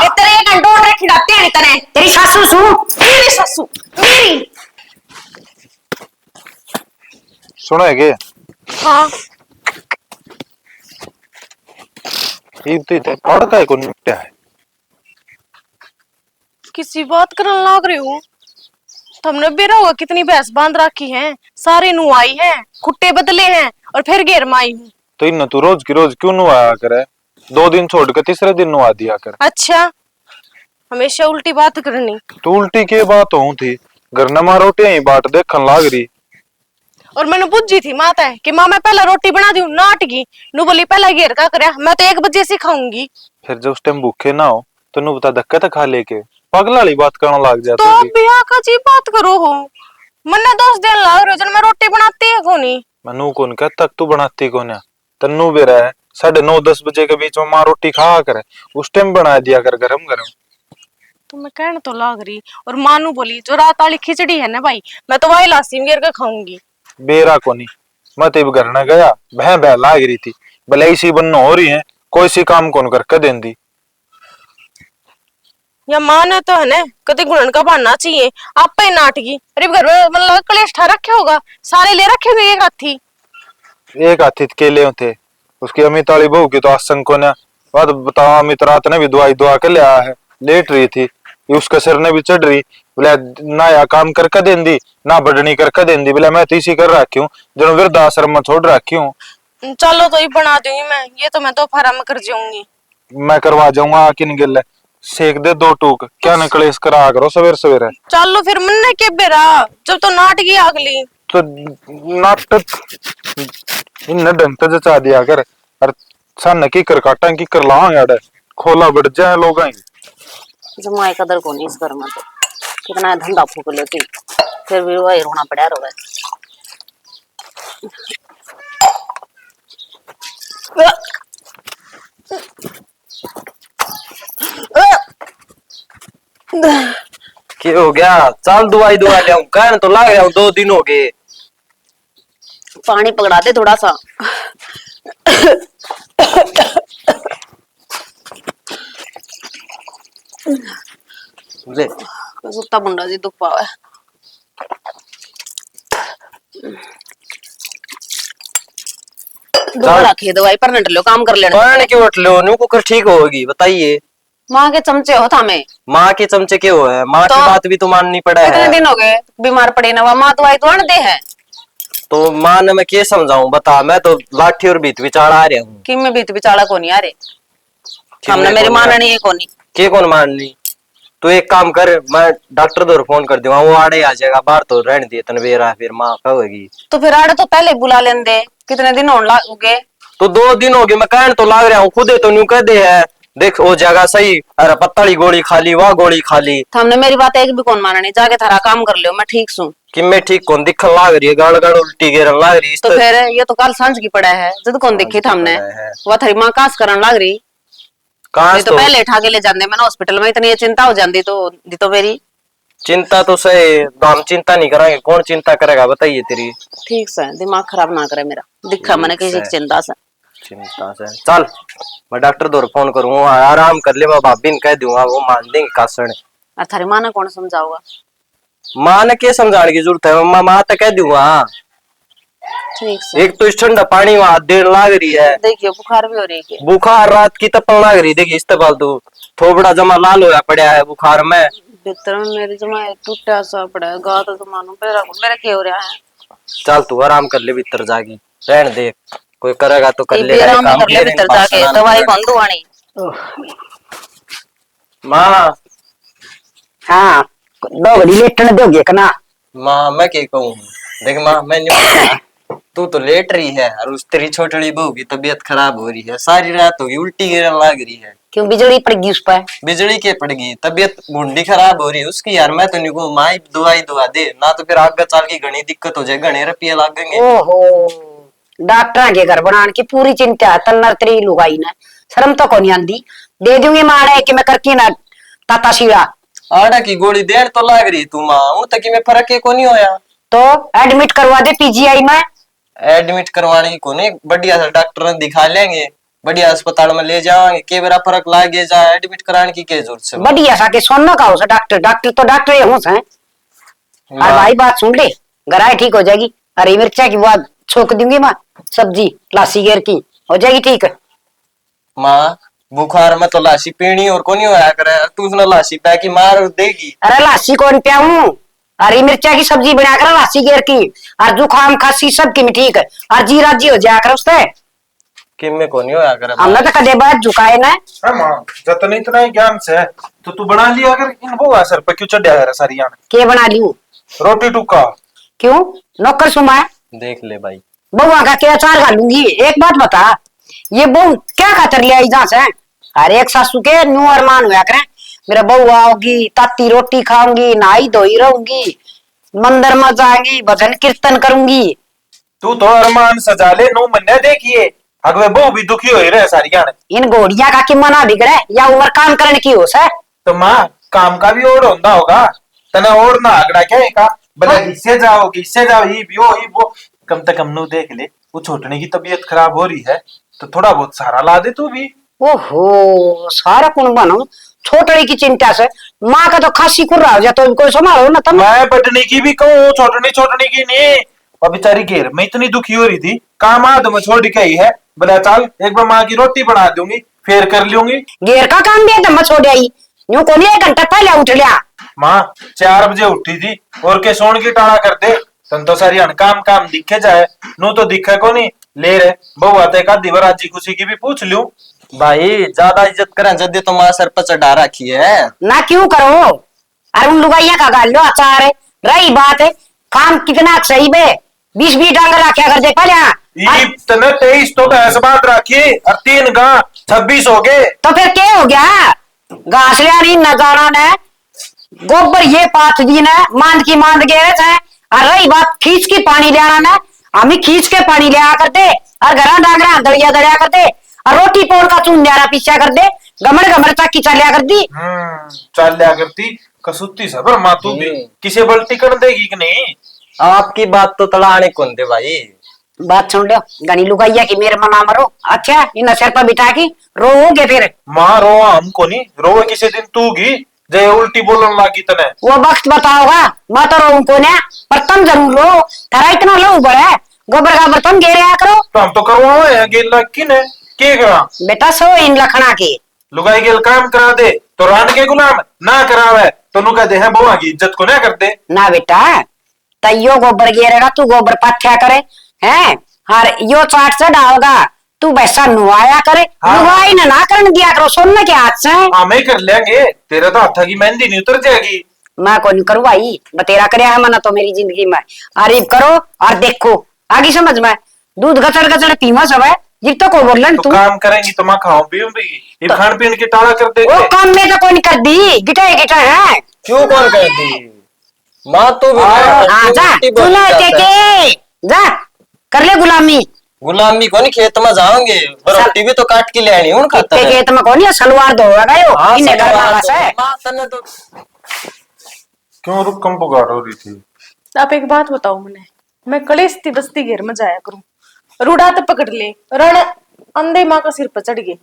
ये तेरे एक घंटों और खिलाते हैं तने तेरी सासू सू मेरी सासू मेरी। सुनो है के हाँ इतनी ते पढ़ता है को निपटा है। किसी बात करने लग रही हूँ। तुमने बेरा होगा कितनी भैंस बांध रखी है, सारे नुआई है, खुट्टे बदले हैं और फिर घेर में आई हूँ। तो इन तू रोज की रोज क्यों नुआया करे, 2 दिन छोड़ के तीसरे दिन नुआ दिया कर। अच्छा हमेशा उल्टी बात करनी। तू उल्टी के बात हो थी, घर न मां रोटियां ही बाट देखन लाग रही। और मैंने बुझी थी माता है कि माँ मैं पहला रोटी बना दूं नाटगी नु बोली पहला घेर का करे मैं तो 1 बजे से खाऊंगी। फिर जब उस टाइम भूखे ना हो तो नु बता धक्का तो खा लेके पागल वाली बात करने लग तो जाती आप थी। ब्याह का जी बात करो हो, मन्ने दोस्त दिन लाग रहे हो जन मैं रोटी बनाती है कोनी। मनु कौन कह तक तू बनाती कौन है, तन्नू भी रहा है 9:30-10 बजे के बीच में मां रोटी खा करे, उस टाइम बना दिया कर गरम गरम। तो मैं कहने तो लाग रही और मानू बोली जो रात वाली खिचड़ी है ना भाई मैं तो वही लासी घेर के खाऊंगी। बेरा कोनी मैं तो घर न गया बह बह लाग रही थी, भले इसी बन्नो हो रही है कोई सी काम कौन करके देंदी। या मान है तो है ना कभी गुणन का बहाना चाहिए आप पे नाटकी। अरे घर में मतलब कलेश ठा रखे होगा, सारे ले रखे हुए एक हाथी। एक हाथी के ले थे, उसकी अमित वाली बहू की तो आसन को ना बात बताओ। अमित रात ने भी दुआई दुआ के ले आया है, लेट रही थी उसके सिर ने भी चढ़ रही, बोले ना या काम करके देंदी ना बढ़नी करके देंदी, बोले मैं तो इसी कर रखी हूँ जो वृद्ध आश्रम में छोड़ रखी हूँ। चलो तो ही बना दूंगी मैं, ये तो मैं तो फार्म कर जाऊंगी। मैं करवा जाऊंगा किन गिल सेक दे 2 टूक, क्या न कलेश करा करो सवेरे सवेरे। चलो फिर मन के बेरा जब तो नाटकी अगली तो नाटक इन ढंग से जचा दिया कर और सन की कर काटा की कर लांग यार खोला बढ़ जाए लोग जमाई कदर को नहीं इस घर में, तो कितना धंधा फूक लेती फिर भी वही रोना पड़ा रोवे। क्या हो गया? चल दवाई दुआ ले आऊं, कहने तो लग रहा हूं 2 दिन हो गए। पानी पकड़ा दे थोड़ा सा। ले सुत्ता बुंडा जी दुख पावे। दोबारा खे दवाई पर नट लो काम कर लेना। कहने क्यों उठ लो न्यू कुकर ठीक होगी बताइए। माँ के चमचे हो था मैं माँ के चमचे क्यों है? माँ तो की बात भी तो माननी पड़ा कितने है। दिन हो गए बीमार पड़े ना, माँ दवाई तो दे है। तो माँ ने मैं क्या समझाऊं बता, मैं तो लाठी और बीत विचार आ रहा हूँ कि मैं बीत बिचाड़ा को नहीं आ रहे, हमने मेरी माननी है को नहीं। के कौन माननी? तू एक काम कर, मैं डॉक्टर दो फोन कर दूंगा, वो आड़े आ जाएगा, बाहर तो रहने दिए तनवेरा फिर माँ कहेगी। तो फिर आड़े तो पहले बुला लेंदे, कितने दिन होने लगे? तो 2 दिन हो गए, मैं कहने तो लाग रहा हूँ, खुदे तो न्यू कह दे है देख वो जगह सही, अरे पत्ताली गोली खा ली वह गोली खा ली। हमने मेरी बात एक भी कौन माननी, जाके थारा काम कर लियो मैं ठीक सू। कि मैं ठीक कौन दिखन लाग रही है, गाड़ गाड़ उल्टी गिरन लाग रही तो फिर ये तो कल सांझ की पड़ा है जब कौन दिखी था हमने, वह थारी माँ कास करन लाग रही। कहां तो पहले ठा के ले जाते मैंने हॉस्पिटल में, इतनी चिंता हो जाती तो मेरी चिंता तो सही, हम चिंता नहीं कराएंगे, कौन चिंता करेगा बताइए तेरी। ठीक से दिमाग खराब ना करे मेरा, दिखा मैंने किसी की चिंता से। चिंता से चल मैं डॉक्टर दो फोन करूंगा, आराम कर ले, मैं भाभी ने कह दूंगा वो मान देंगे कासण। और थारी माँ ने कौन समझाऊगा? माँ ने क्या समझाने की जरूरत है, माँ तो कह दूंगा। ठीक से एक तो इस ठंडा पानी वहां देर लाग रही है, देखियो बुखार भी हो रही है। बुखार रात की तपन लाग रही, देखिए इस्तेमाल तू थोबड़ा जमा लाल होया पड़ा है बुखार में। भीतर में मेरी जमा टूटा सा पड़ा है, गा तो मानो मेरा क्या हो रहा है। चल तू आराम कर ले भीतर जाके, रहने दे कोई करेगा तो कर ले आराम कर ले भीतर जाके, दवाई कौन दुआनी। माँ हाँ 2 घड़ी लेटने दोगे कना? माँ मैं क्या कहूँ, देख माँ मैं नहीं, तू तो लेट रही है और उस तेरी छोटी बहू की तबीयत खराब हो रही है, सारी रात होगी उल्टी गिरने लग रही है। क्यों बिजली पड़ गई उस पर? बिजली के पड़ गई, तबीयत मुंडी खराब हो रही है उसकी यार, मैं तो नहीं कहूँ माँ दवाई दुआ दे ना, तो फिर आगे चल की घनी दिक्कत हो जाए, घने रुपये लगेंगे। ओहो डॉक्टर के घर बनाने की पूरी चिंता है, तन्नर तेरी लुगाई ने शर्म तो कोनी आंदी। दे दूंगी माड़े कि मैं करके ना ताता सीड़ा। आड़ा की गोली देर तो लग रही तू माँ, हूं तक में फर्क है को नहीं होया। तो एडमिट करवा दे पीजीआई में। एडमिट करवाने की को नहीं, बढ़िया सा डॉक्टर ने दिखा लेंगे, बढ़िया अस्पताल में ले जाएंगे, के बेरा फर्क लागे जाए एडमिट कराने की क्या जरूरत है। बढ़िया सा के सोना का हो सा डॉक्टर डॉक्टर तो डॉक्टर ही हो सा। और भाई बात सुन ले, गराय ठीक हो जाएगी। हरी मिर्चा की बात छोक दूंगी माँ, सब्जी लासी गेर की हो जाएगी ठीक। माँ बुखार में तो लाशी पीनी और कोनी होया करे, तू उसने लाशी पै की मार देगी। अरे लासी कौन प्याऊं, हरी मिर्चा की सब्जी बनाकर लासी गेर की, और जुकाम खांसी सब की ठीक है। और जी राजी हो जाया कर उससे। किम में कोनी होया करे। हमने तो कदे बाद झुकाए ना। हाँ माँ, जतन इतना ही ज्ञान से है तो तू बना लिया अगर इन वो असर पे क्यों चढ़ है सारी यान के बना लियो रोटी टुक्का। क्यों नौकर सुमा देख ले भाई। बउआ का क्या अचार घालूंगी। एक बात बता, ये बहू क्या खातर ले आई जहां से। हर एक सासू के न्यू अरमान हुआ करे, मेरा बहू आओगी ताती रोटी खाऊंगी नहाई धोई रहूंगी मंदिर में जाएंगी भजन कीर्तन करूंगी। तू तो अरमान सजा ले नो मन्ने देखिए अगवे वो भी दुखी हो ही रहे सारी यान। इन घोड़िया का कि मना बिगड़े या उम्र काम करने की हो सर। तो माँ काम का भी ओढ़ होता होगा तना ओढ़ ना आगड़ा क्या का भले इससे जाओ ये भी वो कम से कम नु देख ले वो छोटने की तबीयत खराब हो रही है तो थोड़ा बहुत सहारा ला दे तू भी। ओहो सारा कौन बनो छोटड़ी की चिंता से माँ का तो खासी कुर्रा हो जाए तो कोई संभालो ना तुम। मैं बटने की भी कहूँ छोटने की नहीं। और बेचारी घेर मैं इतनी दुखी हो रही थी काम आद में छोड़ के आई है बोला चल एक बार माँ की रोटी बना दूंगी फिर कर लूंगी। घेर का काम भी एकदम छोड़ आई यूं को नहीं 1 घंटा पहले उठ लिया। माँ 4 बजे उठी थी और के सोन की टाड़ा कर दे तन तो सारी काम दिखे जाए नू तो दिखे को नहीं ले रहे बहु आते का दिवर आजी खुशी की भी पूछ लूं। भाई ज्यादा इज्जत करें जल्दी तो माँ सर पर चढ़ा रखी है ना क्यों करो। अरे उन लुगाइया का गाल लो अचार है रही बात है काम कितना सही बे 20 डांगर रखा कर दे पहले तने 23 तो भैंस बांध रखी और 3 गां 26 हो गए तो फिर क्या हो गया। घास लिया नहीं न जाना ने गोबर ये पाथ दी ने मांद गए थे। और रही बात खींच के पानी ले आना ना हम ही खींच के पानी ले आ करते और घर डांगरा दरिया करते और रोटी पोल का चून लिया पीछा कर दे गमड़ चाकी चलिया कर दी। चल लिया करती कसुत्ती सबर माँ तू भी किसे बल्टी कर देगी कि नहीं। आपकी बात तो तड़ाने कौन दे भाई। बात सुन लो गनी लुगाइया की मेरे मना मरो अच्छा इन सिर पर बिठा की रोओगे फिर। माँ रो हमको नहीं रोवे किसी दिन तू गी जय उल्टी बोलन लागी तने वो वक्त बताओगा मैं तो रोऊं को ना पर तुम जरूर लो तेरा इतना लो बड़ा गोबर का बर्तन घेरे आ करो। तो हम तो करवाए हैं गेल लाग की ने के करा बेटा सो इन लखना के लुगाई गेल काम करा दे तो रान के गुलाम ना करावे तो नु कहते हैं बुआ की इज्जत को ना कर दे ना बेटा तैयो गोबर घेरेगा तू गोबर पाथ्या करे हैं हर यो चाट से डालगा तू वैसा नुआया करे। हाँ। नुआई ना करने दिया करो सुनने के हाथ से हम ही कर लेंगे तेरा तो हाथा की मेहंदी नहीं उतर जाएगी। मैं कौन करूँ भाई बतेरा कर मना तो मेरी जिंदगी में अरीब करो और देखो आगे समझ में दूध गचड़ पीवा सब है जित तो को बोलन तो तू काम करेंगी तो मैं खाऊं पीऊंगी ये खान पीन की टाड़ा कर देंगे। वो काम में तो कोई नहीं कर दी गिटा है क्यों कौन कर दी माँ तो भी हाँ जा तू ना के जा कर ले गुलामी गुलामी को नहीं खेत में जाओगे रोटी भी तो काट के ले आनी हूं खाता है खेत में कौन सलवार दो गयो हाँ, इन्हें घर सलवार वाला दो। से माँ तने तो क्यों रुक कम पुकार हो रही थी। आप एक बात बताओ मैं कलेस्ती बस्ती घेर में जाया करूं रूढ़ा तो पकड़ ले रण अंधे माँ का सिर पर चढ़ गए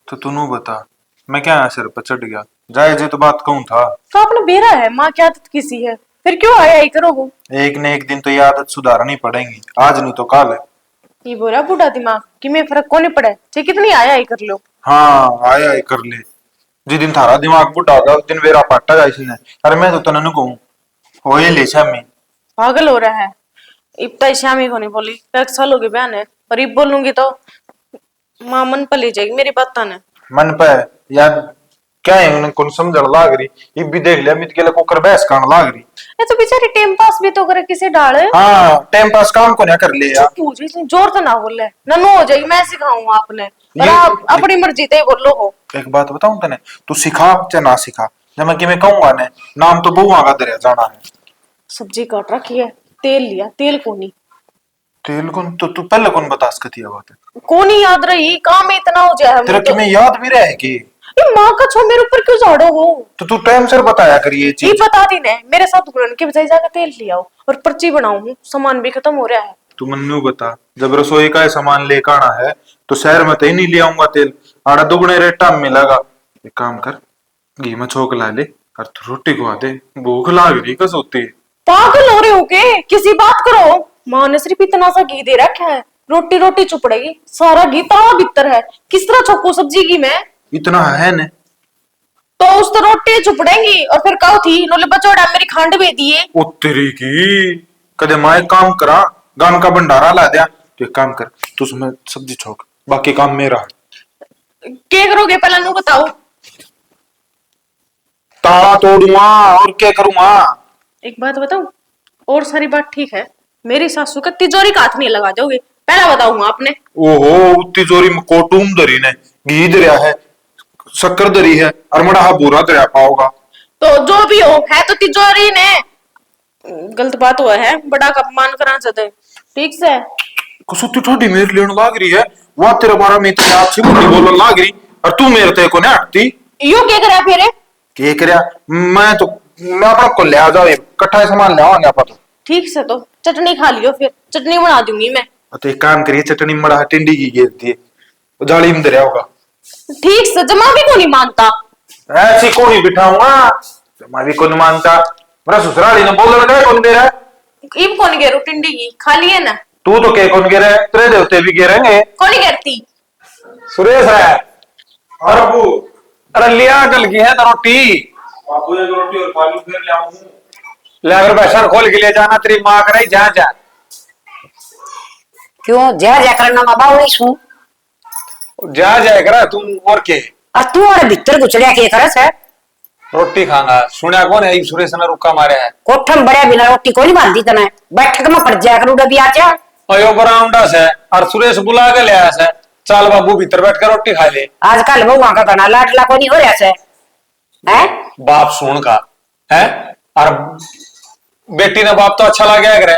तो तू बता मैं क्या सिर पर चढ़ गया जाए जे तो बात कहूं था तो आपने बेरा है माँ की आदत किसी है फिर क्यों आया ही करो वो एक न एक दिन तो ये आदत सुधारनी पड़ेगी आज नहीं तो कल है। ये बोला बूढ़ा दिमाग कि मैं फर्क को नहीं पड़े चाहे कितनी आया ही कर लो। हाँ आया ही कर ले जिस दिन थारा दिमाग बुढ़ा होगा उस दिन मेरा पाटा जा इसने अरे मैं तो तने कहूं हो ही ले शामी पागल हो रहा है इब्ता शामी को नहीं बोली 1 साल हो गए बयान है और इब बोलूंगी तो माँ मन पर ले जाएगी मेरी बात ने मन पे यार क्या है उन्हें कौन समझ लाग रही ये भी देख लिया मित के लिए कोकर बहस करने लाग रही ये तो बेचारी टाइम पास भी तो करे किसे डाले। हाँ टाइम पास काम को ना कर ले यार पूछ इतनी जोर तो ना बोले नन्नू हो जाएगी मैं सिखाऊंगा आपने और ये- आप अपनी मर्जी से ही बोलो हो। एक बात बताऊं तने तू सिखा चाहे ना सिखा जब मैं कि मैं कहूंगा ने नाम तो बुआ का दरिया जाना है। सब्जी काट रखी है तेल लिया तेल कोनी तेल कौन तो तू पहले कौन बता सकती है बात कोनी याद रही काम में इतना हो जाए तेरा कि मैं याद भी रहे कि ये माँ का छो मेरे ऊपर क्यों झाड़ो हो। तो तू टाइम से बताया करिए ये ये चीज बता दी ने मेरे साथ घुलने के बजाय जाकर तेल ले आओ और पर्ची बनाऊं सामान भी खत्म हो रहा है। तू मन्नू बता, जब रसोई का सामान लेकर आना है तो शहर में तो ही नहीं ले आऊंगा तेल, आड़ा दुगने रेटा में मिलेगा। एक काम कर, घी में छोक ला ले और तू रोटी खवा दे, भूख लाग रही कस होती है। पागल हो रहे हो के? किसी बात करो। माँ ने सिर्फ इतना सा घी दे रखा है, रोटी रोटी चुपड़ेगी, सारा घी तावा भीतर है, किस तरह छोकू सब्जी की मैं? इतना है ने तो उस तो रोटी चुपड़ेंगी और फिर कहो थी नोले बचोड़ा मेरी खांड बे दिए। उत्तरी की कदे माए काम करा, गान का भंडारा ला दिया। तो एक काम कर, तू उसमें सब्जी छोक, बाकी काम मेरा। क्या करोगे पहले नु बताओ। ताला तोड़ूंगा और क्या करूंगा। एक बात बताऊं, और सारी बात ठीक है, मेरी सासू का तिजोरी का हाथ नहीं लगा दोगे, पहला बताऊंगा आपने। ओहो, तिजोरी में कोटूम दरी ने घी दरिया है, शक्कर दरी है और मड़ा बुरा दरिया पाओगा। तो जो भी हो है तो तिजोरी ने। गलत बात हुआ है, बड़ा का अपमान करा चाहते, ठीक से। कसुती ठोडी मेरे लेन लाग रही है, वहां तेरे बारे में इतनी अच्छी बुद्धि बोलने लाग रही और तू मेरे ते को नहीं हटती। यो क्या करा फिर? क्या करया? मैं अपना को ले आ जाओ, इकट्ठा सामान ले आवांगे आप। ठीक से तो चटनी खा लियो, फिर चटनी बना दूंगी मैं। तो एक काम करिए, चटनी मड़ा टिंडी की घेर दिए, जाली में दरिया होगा। ठीक से, जमा भी को नहीं मानता। ऐसी को नहीं बिठाऊंगा, जमा भी को नहीं मानता। मेरा ससुराली ने बोल रहा है कौन दे रहा है? इब कौन गेरू टिंडी की खा लिए ना। तू तो क्या कौन गिरा है? तेरे देवते भी गिरेंगे। कौन गिरती? सुरेश है। और अबू अरे लिया कल की है तो रोटी। बाबू एक रोटी और पानी फिर ले आऊं। ले अगर बैसन खोल के ले जाना, तेरी माँ करे जा जा। क्यों जा जा करना माँ बाबू छू? जा जाए करा तुम और के। और तू और भीतर गुचड़िया के करस है? रोटी खांगा सुना कौन है? सुरेश ने रुक्का मारे है। कोठम बड़े बिना रोटी को नहीं बांधी तना, बैठक में पड़ जाया करूँ डबी आचा। अयो बरामदा से और सुरेश बुला के ले आया से, चल बाबू भीतर बैठ कर रोटी खा ले। आजकल बहुआ का घना लाडला को नहीं हो रहा से है? बाप सुन का है और बेटी ने बाप तो अच्छा लग गया करे।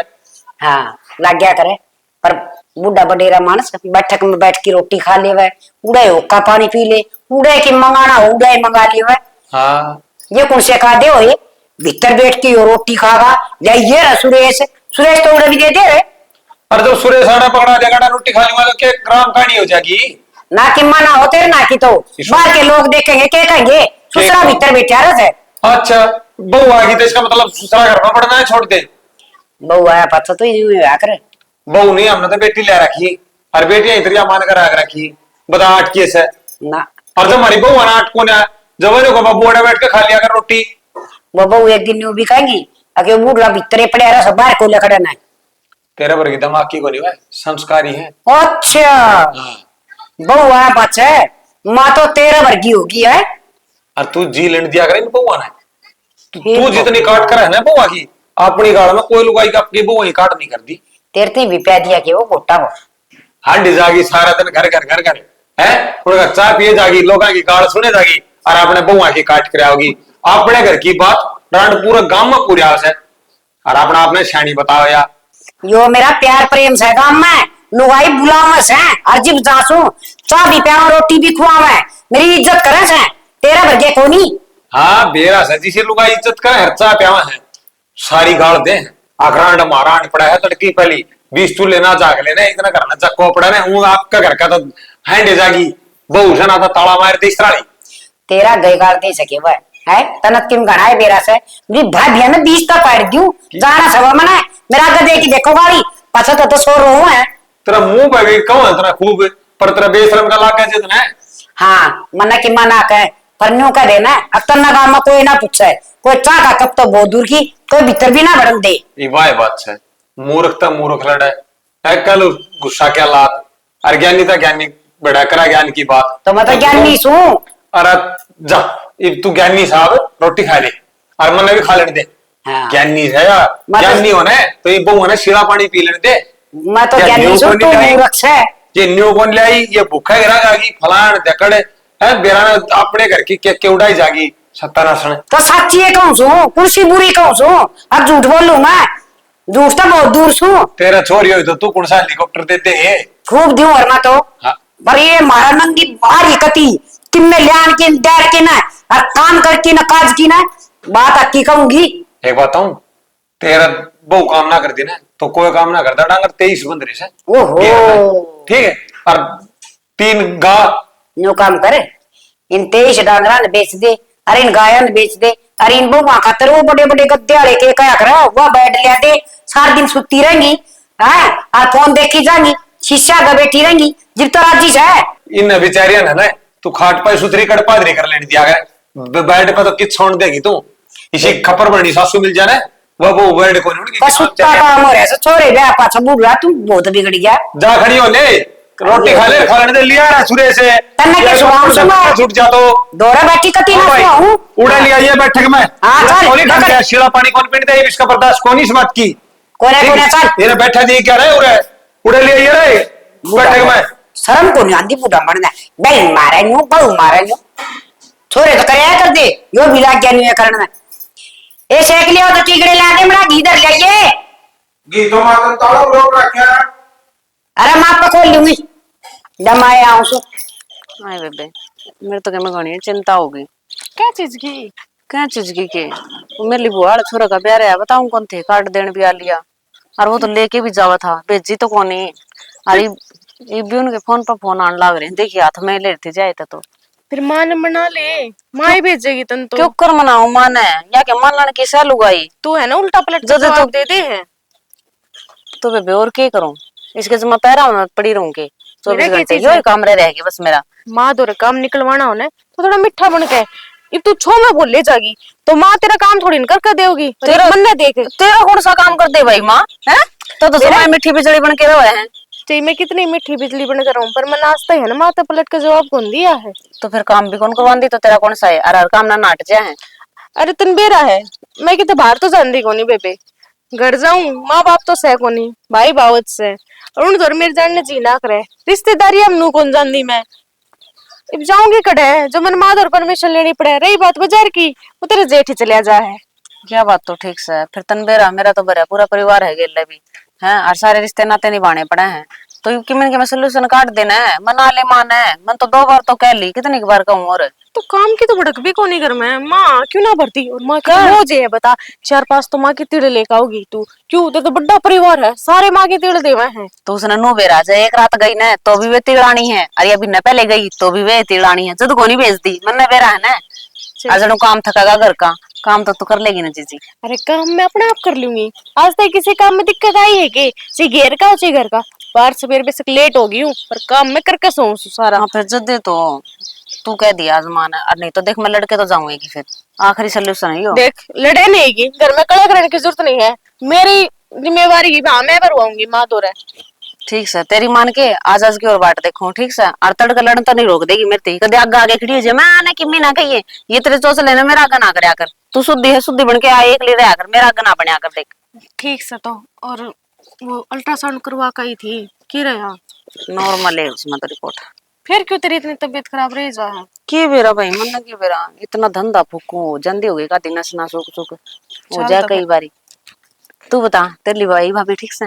हाँ लग गया करे, पर बूढ़ा बडेरा मानस बैठक में बैठ के रोटी खा ले, उड़े होका पानी पी ले, उड़े की मंगाना उड़े मंगा ले। हाँ ये कौन से खा दे हो? ये भीतर बैठ के रोटी खागा या ये रहा सुरेश? सुरेश तो उड़े भी दे दे रहे। और जब सुरेश आना पकड़ा देगा ना रोटी खाने वालों के ग्राम कहानी हो जाएगी। ना कि मना होते ना कि तो बाहर के लोग देखेंगे क्या कहेंगे? ससुरा भीतर बैठा रहा है। अच्छा बहू आ गई तो इसका मतलब ससुरा घर में पड़ना है, छोड़ दे। बहू आया पता तो ये आकर बहू नहीं, हमने तो बेटी ले रखी और बेटियां इतरिया मान कर आग रखी। बता आठ केस है ना, और जब हमारी बहू आना आठ को ना जवानों को बाबू बैठ के खा लिया कर रोटी। वो बहू एक दिन यूं भी कहेंगी अगर बूढ़ा भीतरे पड़े रहा सब बाहर को लेकर ना। तेरे वर्गी दिमाग की को नहीं है, संस्कारी है। अच्छा बहू आया बच्चा है, माँ तो 13 वर्गी होगी है। और तू जी लेने दिया करे बउआ ने। तू जितनी काट कर है ना बउआ की, अपनी गाड़ में कोई लुगाई आपकी बउआ ही काट नहीं कर दी। तेरती भी पै दिया कि वो गोटा वो हांडी जागी सारा दिन घर घर घर घर है, उनका चाय पिए जागी, लोगों की गाड़ सुने जागी और अपने बउआ की काट कर आओगी। अपने घर की बात रांड पूरा गांव में पूरी आस है और अपना आपने शानी बताओ या। यो मेरा प्यार प्रेम से काम में लुगाई बुलावस है, अजीब जासू चाह भी प्यार रोटी भी खुआवे, मेरी इज्जत करे से। 13 वर्गे कोनी। हाँ बेरा से जिसे लुगाई इज्जत करे हरचा प्यावा है, सारी गाड़ दे आखरांड मारांड पड़ा है तड़की पहली 20 चूल्हे ना जाग लेने इतना करना चक्को पड़ा है। वो आपका घर का तो हैंडे जागी बहु जना था ताला मार दे इसरानी। तेरा गई गाल दे सके वह है तनत किम गणाए बेरा से मेरी भाई भैया में 20 तक काट दूं जाना सब मना मेरा आगे देखी देखो गाड़ी पाछा तो सो रो है। तेरा मुंह पे भी कौन है तेरा खूब, पर तेरा बेशरम का लाके जितना है। हाँ मना की मना कहे पर न्यू का देना अब तना गांव में कोई ना पूछे, कोई चाह का कब तो बहुत दूर की कोई भीतर भी ना बढ़न दे। ये वाह बात है, मूर्खता मूर्ख लड़ा है कल गुस्सा क्या लात और ज्ञानी था ज्ञानी बड़ा करा ज्ञान की बात। तो मैं तो ज्ञानी सू। अरे जा तू ज्ञानी साहब रोटी खा ले और मैंने भी खा लेने दे। हाँ। ज्ञानी है या ज्ञानी होने तो ये बहु ने शिरा पानी पी लेने दे। मैं तो ज्ञानी सू तू मूर्ख है। ये न्यू कौन ले आई, ये भूखा गिरा जागी फलान दकड़ है बेरा ने अपने घर की के उड़ाई जागी सत्यानाश। तो सच्ची है कहूं सू कुर्सी बुरी कहूं सू अब झूठ बोलूं मैं, झूठ तो बहुत दूर सू। तेरा छोरी हो तो तू कौन सा हेलीकॉप्टर देते है खूब दूं और तो हाँ। पर ये मारा नंगी बारी कती किन्ने ल्यान के डर के ना और काम करके ना काज की ना बात अक्की कहूंगी। एक बात हूँ तेरा बहु काम ना कर दी ना तो कोई काम ना करता डांगर 23 बंदरे से ओहो ठीक है। और 3 गा नो काम करे, इन 23 डांगरा ने बेच दे, अरे इन गाया ने बेच दे, अरे इन बहुआ खातर वो बड़े बड़े गद्दे वाले के क्या करे, वो बेड लिया दे, सारा दिन सुती रहेंगी, हाँ, और फोन देखी जाएंगी, शीशा का बैठी रहेंगी, जब तो राजी है। इन बेचारिया ने ना तू खाट पर सुथरी कड़ पादरी कर लेने दिया गया, बेड पर तो कित छोड़ देगी तू, इसी खपर बनी सासू मिल जाना वो बेड को नहीं उनकी सुत्ता काम हो रहा है, छोरे बे पाछा बुढ़ा तू बहुत बिगड़ गया। जा खड़ी हो ले, रोटी खा ले, खाने दे लिया ना सुरे से तन्ने के सुभाव सुना छूट जा तो दौरा बैठी कती ना सुनाऊं उड़ा लिया ये बैठक में। हाँ, चल, कौन पकड़। खा शिला पानी कौन पीते है, इसका बर्दाश्त कौन इस बात की। कोने कोने चल ये बैठा दी क्या रहे उड़े उड़ा लिया ये रे बैठक में। शर्म को नहीं आती बुढ़ा मरना बहन मारे न्यू बहु मारे न्यू छोरे तो करे कर दे यो भी लाग गया नहीं करना ए शेक लियो तो टिकड़े ला दे मेरा घी दर लाइए घी तो मातन ताला रोक रखा है। अरे मां पे खोल लूंगी दमाए आऊं सो हाय बेबे मेरे तो क्या घनी चिंता होगी। क्या चीज की? क्या चीज की वो मेरे लिए बुआ छोरा का प्यार है, बताऊं कौन थे कार्ड देने भी आ लिया और वो तो लेके भी जावा था, भेजी तो कौन ही। अरे ये भी उनके फोन पर फोन आने लग रहे हैं, देखिए हाथ में ले लेते जाए तो फिर माँ ने मना ले, माँ ही भेजेगी तन तो। क्यों कर मनाऊ माने या के मान लाने की सह लुगाई तू है ना उल्टा पलट जो- के जो- जवाब दे दे है। तो बेबे और क्या करूं, इसके जमा पैरा में पड़ी रहूंगी 24 मेरा क्या घंटे, चीज यो है? ही काम रह रहेगी बस मेरा। माँ दो काम निकलवाना होना है तो थोड़ा मीठा बन के अब तू छो में बोल ले जागी तो माँ तेरा काम थोड़ी न कर देगी। तेरा- मन न देख तेरा कौन सा काम कर दे भाई माँ है, तो समय मिट्टी बिजली बन के रहे हैं। चाहिए मैं कितनी मीठी बिजली बन कर रहा हूँ पर मैं नाचता है ना, माता पलट के जवाब कौन दिया है। तो फिर काम भी कौन करवा दी, तो तेरा कौन सा है, अरे हर काम ना नाट जाए है। अरे तन बेरा है, मैं कितने बाहर तो जानती कोनी बेबे, घर जाऊं माँ बाप तो सह कोनी, भाई बावत से और उन घर मेरे जानने जी ना करे, रिश्तेदारी हम नू कौन जानती मैं। अब जाऊंगी कड़े जो मन माँ और परमिशन लेनी पड़े। रही बात बाजार की वो तेरे जेठ ही चलिया जा है। क्या बात तो ठीक से है, फिर तन बेरा मेरा तो बरा पूरा परिवार है गेले भी हैं, और सारे रिश्ते नाते निभाने पड़े हैं, तो कि मैं सोल्यूशन काट देना है, मना ले मान है, मन तो 2 बार तो कह ली, कितनी बार कहूँ और तो काम की तो भड़क भी कोनी घर में, माँ क्यों ना भरती और माँ का रोज है बता 4-5 तो माँ की तिड़ लेकर आओगी तू, क्यों तो बड़ा परिवार है, सारे माँ की तिड़ देवा है। तो उसने नो बेरा जाए, एक रात गई ना तो भी वे तिड़ानी है, अरे अभी न पहले गई तो भी वे तिड़ानी है, जद को नहीं भेज दी मन बेरा है ना। आज काम थकागा घर का काम तो तू कर लेगी ना जीजी। अरे काम मैं अपने आप कर लूंगी, आज तक किसी काम में दिक्कत आई है कि सी घेर का ची घर का, बाहर सवेरे बेशक लेट हो गई हूँ पर काम मैं करके सोऊं सारा। हाँ फिर जद दे तो तू कह दिया आजमान है, और नहीं तो देख मैं लड़के तो जाऊंगी, फिर आखिरी सोल्यूशन है यो। देख लड़े नहीं की घर में कड़क रहने की जरूरत नहीं है, मेरी जिम्मेवारी की हाँ मैं भरवाऊंगी माँ तो रहे। ठीक से तेरी मान के आज की और बाट देखो ठीक से, और तड़का लड़न तो नहीं रोक देगी मेरे ते कदे आगे आगे खड़ी हो जाए, मैं आने की ना कहिए ये तेरे चोच लेने मेरा आगे ना करया कर, तू शुद्धि है शुद्धि बन के आए एक ले रहा कर, मेरा आगे ना बनया कर देख। ठीक से तो और वो अल्ट्रासाउंड करवा का ही थी की रहा, नॉर्मल है उसमें तो रिपोर्ट। फिर क्यों तेरी इतनी तबीयत खराब रह जा है? की बेरा भाई मन की बेरा इतना धंधा फूकू जल्दी हो गई का दिन ना सुख सुख हो चल जाए तो कई बारी। तू बता तेरी भाई भाभी ठीक से?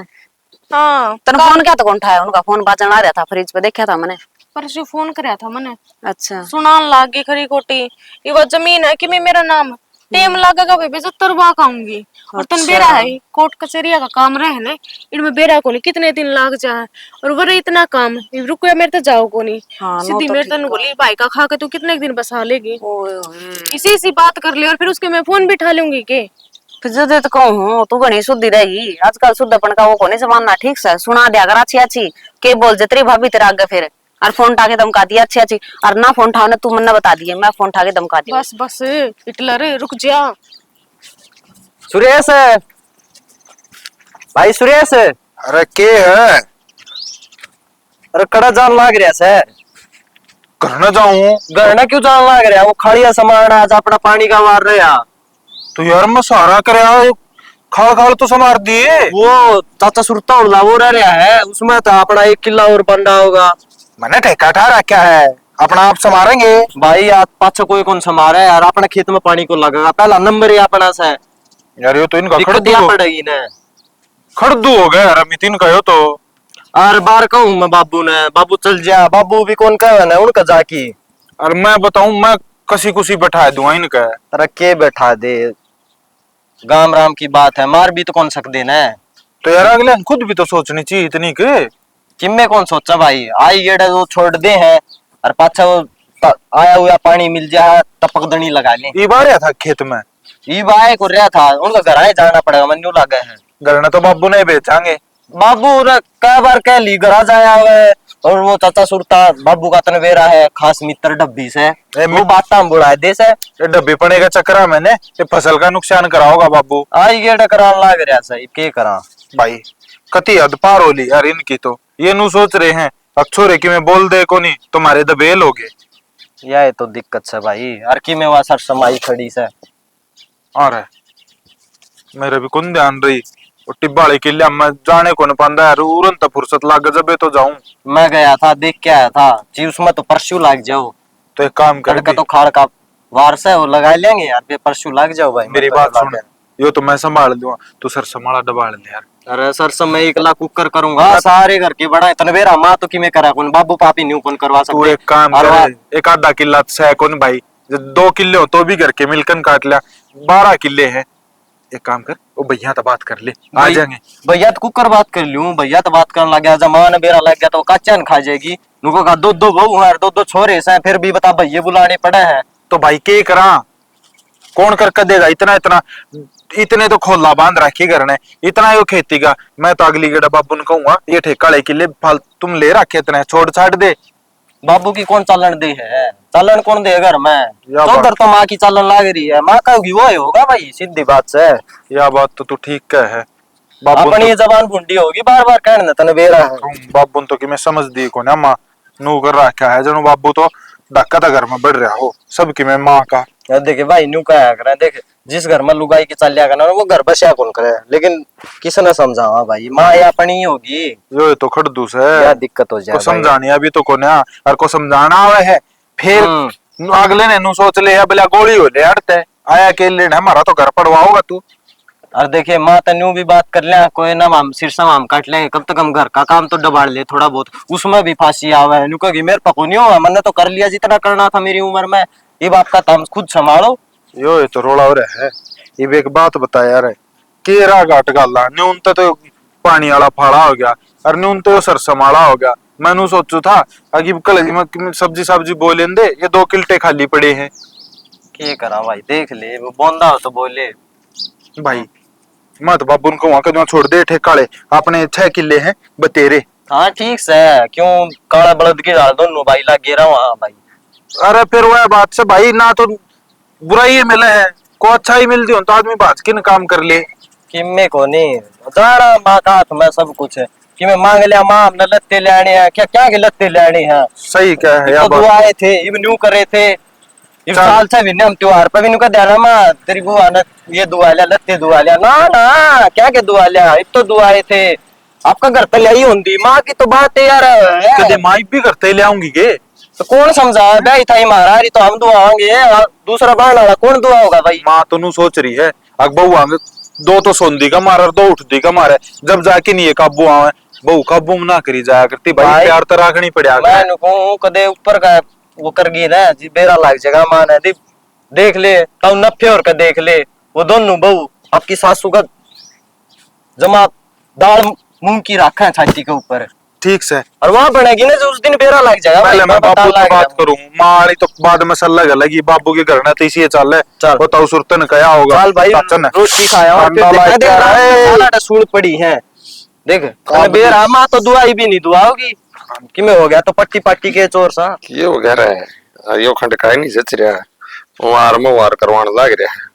हाँ तन फोन क्या तो कौन उठाया, उनका फोन बाजन आ रहा था फ्रिज पे देखा था मैंने। परसों फोन कराया था मैंने, अच्छा सुनान लाग गई खरी खोटी, ये वो जमीन है कि मैं मेरा नाम टेम लागेगा बेबे 70 बाक आऊंगी और तन अच्छा। बेरा है कोर्ट कचहरिया का काम रहे ना, इनमें बेरा को नहीं कितने दिन लाग जाए और वो इतना काम रुको मेरे तो जाओ को नहीं। हाँ, नो सीधी तो मेरे ठीक तन बोली भाई का खा के तू कितने दिन बसा लेगी, ओए ओए इसी सी बात कर ले और फिर उसके मैं फोन भी उठा लूंगी के। फिर जदे तो कहूँ तू घनी शुद्धि रहेगी, आजकल शुद्धपन का वो कोनी जमाना ठीक से सुना दिया कर अच्छी अच्छी के बोल जे तेरी भाभी तेरा आगे फिर और फोन उठा के धमका दिया अच्छी अच्छी, और ना फोन उठाओ ना तू मन बता दिए मैं फोन उठा के धमका दिया। बस बस हिटलर रुक जा। सुरेश भाई सुरेश, अरे के है? अरे कड़ा जान लाग रहा से घर न जाऊं घर ना क्यों जान लाग रहा, वो खाड़िया सामान आज अपना पानी का मार रहे हैं। तो यार मैं सहारा कर खाल खाल तो समार दिए। वो चाचा सुरता उड़ला वो रह रहा है उसमें तो अपना 1 किला और बंदा होगा। मैंने ठेका ठा रखा है, अपना आप संभालेंगे भाई आज पाछा कोई कौन संभाले यार, अपने खेत में पानी को लगेगा पहला नंबर ही अपना से यार। ये तो इनका दिक्कत खड़दू दिया पड़ेगी ना, खड़दू हो गया यार अमित इनका यो तो। और बार कहूँ मैं बाबू ने, बाबू चल जा, बाबू भी कौन कहे ना उनका जाकी। और मैं बताऊं मैं कसी कुसी बैठा दूंगा इनका। अरे के बैठा दे, गाम राम की बात है, मार भी तो कौन सकते न। तो यार अगले खुद भी तो सोचनी चाहिए इतनी के। किम्मे कौन सोचा भाई, आई गेड़ा वो छोड़ दे हैं और पाछा वो आया हुआ पानी मिल जाए टपक दनी लगा ले। ये बार था खेत में, ये बाय को रहा था, उनका घर आए जाना पड़ेगा, मन न्यू लगा है। घर ने तो बाबू ने बेचांगे। बाबू कई बार कह ली घर जाया हुआ, और वो चाचा सुरता बाबू का तनवेरा है, खास मित्र डब्बी से वो बात हम बुढ़ाए दे से। ये डब्बी पड़े का चक्कर मैंने ये फसल का नुकसान करा होगा बाबू। आई गेड़ा करा लाग रहा सही, के करा भाई कति हद पार हो ली यार इनकी तो। ये नु सोच रहे हैं अब छोरे की मैं बोल दे को नहीं तुम्हारे दबेल हो गए। यह तो दिक्कत से भाई, हर की में वहां सर समाई खड़ी से। और मेरे भी कौन ध्यान रही और टिब्बाड़े के लिए मैं जाने को नहीं पांदा यार, उरंत फुर्सत लाग जबे तो जाऊं। मैं गया था देख के आया था जी, उसमें तो परसों लग जाओ। तो एक काम कर कड़का तो खाड़ का वार से वो लगा लेंगे यार, फिर परसों लग जाओ भाई। मेरी बात सुन, यो तो मैं संभाल दूंगा, तू सर संभाला डबाल ले यार। अरे सर समय 1 लाख कुकर करूंगा, सारे घर के बड़ा तनवेरा माँ तो कि मैं करा कौन, बाबू पापी न्यू कौन करवा तू सकते। एक काम कर, एक आधा किला से कौन भाई, 2 किले हो तो भी घर के मिलकन काट लिया, 12 किले हैं। एक काम कर वो भैया तो बात कर ले, आ जाएंगे। भैया तो कुकर बात कर लूं, भैया तो बात करने लग गया, जमान बेरा लग गया तो कच्चा खा जाएगी। नुको का 2 बहू है, 2 छोरे से, फिर भी बता भैया बुलाने पड़े हैं। तो भाई के करा, कौन करके देगा इतना इतना, इतने तो खोला बांध रखी घर ने, इतना यो खेती का। मैं तो अगली गेड़ा बाबू ने कहूंगा ये ठेका ले किले फाल तुम ले रखे इतने, छोड़ छाड़ दे। बाबू की कौन चालन दे है, चालन कौन दे घर में, तो उधर तो माँ की चालन लाग रही है, माँ कहोगी वो ही होगा भाई, सीधी बात से। यह बात तो तू ठीक कह है। बाबू अपनी ये जबान भुंडी होगी, बार बार कहने तने बेरा है। बाबू तो कि मैं समझ दी को ना माँ नू कर रखा है जनो, बाबू तो धक्का था घर में बढ़ रहा हो सबकी मैं माँ का। देखे भाई न्यू कहा करे, देख जिस घर में लुगाई की चल करना वो घर बसिया कौन करे, लेकिन किसने समझावा भाई, माँ या अपनी ही होगी। यो तो खड़दूस है, क्या दिक्कत हो जाए को समझानी अभी तो को ना, और को समझाना आवे है फिर अगले ने नु सोच ले है भला गोली हो ले हटते आया के ले हमारा तो घर पड़वा होगा तू। और देखे माँ तन्यू भी बात कर ले, कोई ना हम सिरसा हम काट लेंगे, कब तक हम घर का काम तो दबाड़ ले थोड़ा बहुत, उसमें भी फांसी आवे है। न्यू कहोगी मेरे पको नहीं हुआ, मैंने तो कर लिया जितना करना था मेरी उम्र में, ये बाप का तुम खुद संभालो। यो ये तो रोला हो रहा है। ये एक बात बता यार, केरा घाट गाला न्यून तो पानी वाला फाड़ा हो गया और न्यून तो सर समाला हो गया। मैनू सोचू था अगी कल में सब्जी बोले दे, ये 2 किल्टे खाली पड़े हैं। क्या करा भाई, देख ले वो बोंदा हो तो बोले भाई मैं तो बाबू को वहां छोड़ दे ठेकाले, अपने 6 किले हैं बतेरे। हाँ ठीक से, क्यों काला बलद के डाल दोनों भाई लगे रहा वहां भाई। अरे फिर वह बात से भाई ना तो बुराई मिले है को अच्छा ही मिलती हो तो आदमी बात किन काम कर ले। किम्मे को नहीं जाना माँ का हाथ में सब कुछ है, कि मैं मांग लिया माँ हमने लत्ते लेने हैं, क्या क्या के लत्ते लेने हैं। सही क्या है तो दुआए थे इब न्यू करे थे, इस साल से भी हम त्योहार पर भी न्यू का देना माँ तेरी बुआ ने ये दुआ लिया लत्ते दुआ लिया, ना ना क्या के दुआ लिया, इब तो दुआए थे आपका घर पे लाई होंगी माँ की तो बात है यार। कदे माई भी करते ले आऊंगी के तो कौन समझा भाई था मारा तो हम दुआ होंगे, दूसरा बहन वाला कौन दुआ होगा भाई। माँ तो नू सोच रही है अकबू आगे 2 तो सोंदी का मारा 2 उठती का मारे, जब जाके नहीं है काबू आवे बहु काबू ना करी जाया करती भाई, प्यार तो रखनी पड़ेगा। मैं नुकूं कदे ऊपर का वो कर गई ना जी बेरा लग जाएगा मां ने, देख ले तब नफे और का देख ले वो दोनों बहू आपकी सासू का जमा दाल मूंग की रखा है छाती के ऊपर ठीक से, और वहां बनेगी ना जो उस दिन बेरा लग जाएगा। पहले मैं बाबू से बात करूं, मारी तो बाद में सल्ला लगी बाबू के घर ना तीसरी चल है बताओ सुरतन कया होगा। चल भाई रोटी खाया और फिर देखा दे सूड़ पड़ी है, देख बेरा मां तो दुआई भी नहीं दुआ होगी कि मैं हो गया तो पट्टी पट्टी के चोर सा ये हो गया है यो खंड काय नहीं सच रहा वार में वार करवाने लग रहा है।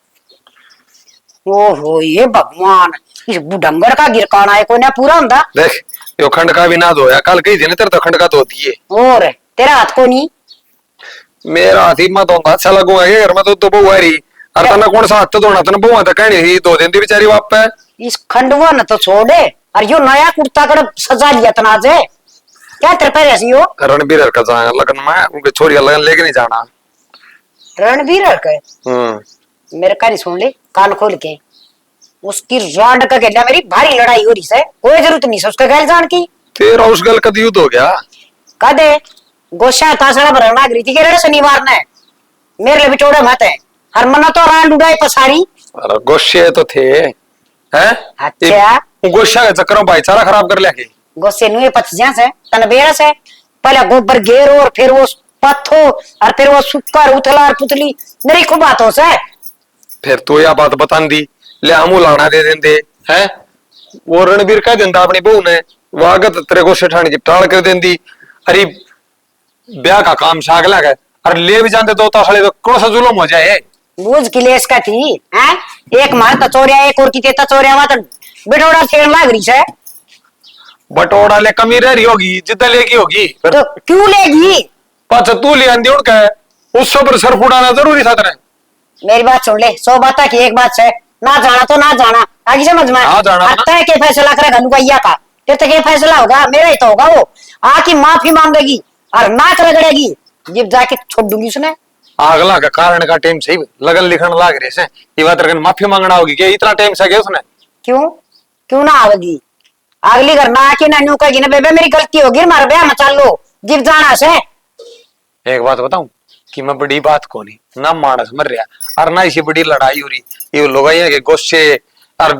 ओहो ये भगवान, इस बुडंगर का गिरकाना है कोई ना पूरा हुंदा। देख यो खंड का भी ना धोया, कल कही थी ना तेरे तो खंड का धो दिए, और तेरा हाथ को नहीं मेरा हाथ ही मत होता अच्छा लगूंगा ये घर में तो बहु रही और तना कौन सा हाथ तो धोना तना बहु तो कहनी थी 2 दिन थी बेचारी वाप पे। इस खंडवा न तो छोड़े, और यो नया कुर्ता कर सजा लिया तना जे क्या तेरे पे ऐसी हो। रणबीर का जाएगा लगन में उनके छोरी का लगन लेके नहीं जाना। रणबीर के मेरे का नहीं सुन ले कान खोल के, उसकी राड का गेला मेरी भारी लड़ाई हो रही है, कोई जरूरत नहीं है उसका गैल जान की। तेरा उस गल का युद्ध हो गया कदे गोशा तासड़ा भरना गृति के शनिवार ने मेरे लिए बिटोड़े मत है हर मना तो रान उड़ाई पसारी। अरे गोशे तो थे है अच्छा। गोशा के चक्कर में भाईचारा खराब कर लिया के गुस्से नुए पथिया से तन बेरस है पहले गोबर घेरो और फिर वो पत्थो और फिर वो सुक्कर उथला और पुतली मेरी खूब बातों से फिर तो यह बात बता दी ले हम लाना दे देंदे है वो रणबीर कह देंदा अपनी बहू ने वागत तेरे को सेठानी टाल कर देंदी अरे ब्याह का काम साग लगा अरे ले भी जाते तो साले तो कौन सा जुलम हो जाए बूझ किलेस का थी हैं एक मार तचोरिया एक और की ते तचोरिया वा तो बिठोड़ा छेड़ लाग रही से बटोड़ा ले कमी रह रही होगी जिद्दा लेगी होगी फिर तो क्यों लेगी पाछ तू ले आंदी उड़ के उस पर सर फुड़ाना जरूरी था तेरे मेरी बात सुन ले 100 बात की एक बात है ना जाना तो ना जाना आगे समझ में हाँ, जाना ना। तय के फैसला करेगा लुगाइया का फिर तक ये फैसला होगा मेरा ही तो होगा वो आकी माफी मांगेगी और नाक रगड़ेगी जब जाके छोड़ दूंगी उसने अगला का कारण का टाइम सही लगन लिखन लाग रहे से ये बात रखन माफी मांगना होगी कि इतना टाइम से गया उसने क्यों क्यों ना आवेगी अगली घर ना आके ना न्यू कहेगी ना बेबे मेरी गलती होगी मार ब्याह में चल लो जिब जाना से एक बात बताऊं कि मैं बड़ी बात को नहीं ना मानस मर रहा और ना इसी बड़ी लड़ाई हो रही ये लोग के गुस्से और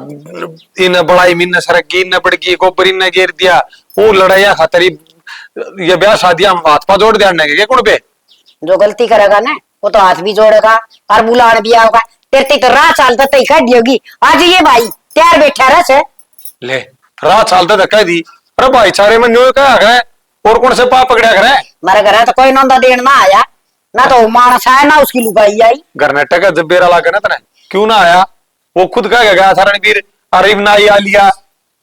इन बड़ाई मिन्न सरकी इन बड़की गोबर इन घेर दिया वो लड़ाइया खातर ये ब्याह शादियां हाथ पा जोड़ दिया के कौन पे जो गलती करेगा ना वो तो हाथ भी जोड़ेगा और बुलान भी आओगा तेरे तो राह चालता तय कर होगी आज ये भाई तैयार बैठा रहा से ले रात चालते धक्का दी अरे भाईचारे में न्यू क्या है और कौन से पाप पकड़ा करे मेरे घर तो कोई नौंदा देन ना आया ना तो मानस आया ना उसकी लुगाई आई घर ने टका जब बेरा लागे ना तने क्यों ना आया वो खुद कह गया था रणबीर अरे ना ही आ लिया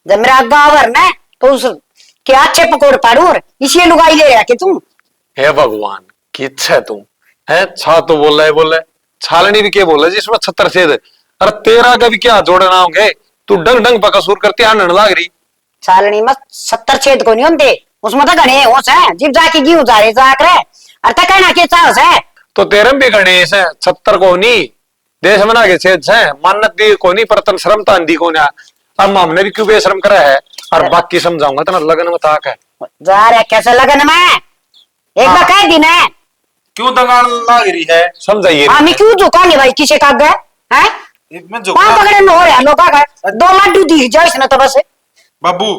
जब मेरा गावर ना तो उस क्या अच्छे पकौड़े पाड़ू और इसी लुगाई ले रहा कि तुम हे भगवान की इच्छा है तू है छा तो बोल रहा है छालनी भी क्या बोल रहा है जिसमें 76 छेद अरे तेरा का भी क्या जोड़ना होंगे तू डंग डंग पर कसूर करती आनंद लाग रही सालनी में 70 छेद को नहीं होते उसमें तो घने होश है जिब जाके गी उजारे जाकर अरे तक कहना के चाहस है तो तेरे में भी गणेश है 70 को नहीं देश मना के छेद है मान्यत दी को नहीं परतन श्रम तान दी को ना अब हमने भी क्यों बेशरम करा है और बाकी समझाऊंगा तना लगन में ताक है जा रहा कैसे लगन में एक बार कह दी ना क्यों दंगाल लाग रही है समझाइए हम क्यों झुकाएंगे भाई किसे का गए हैं मैं कौन पकड़े न हो रहा लोग का 2 लड्डू दिख जाए इसने तो बस बाबू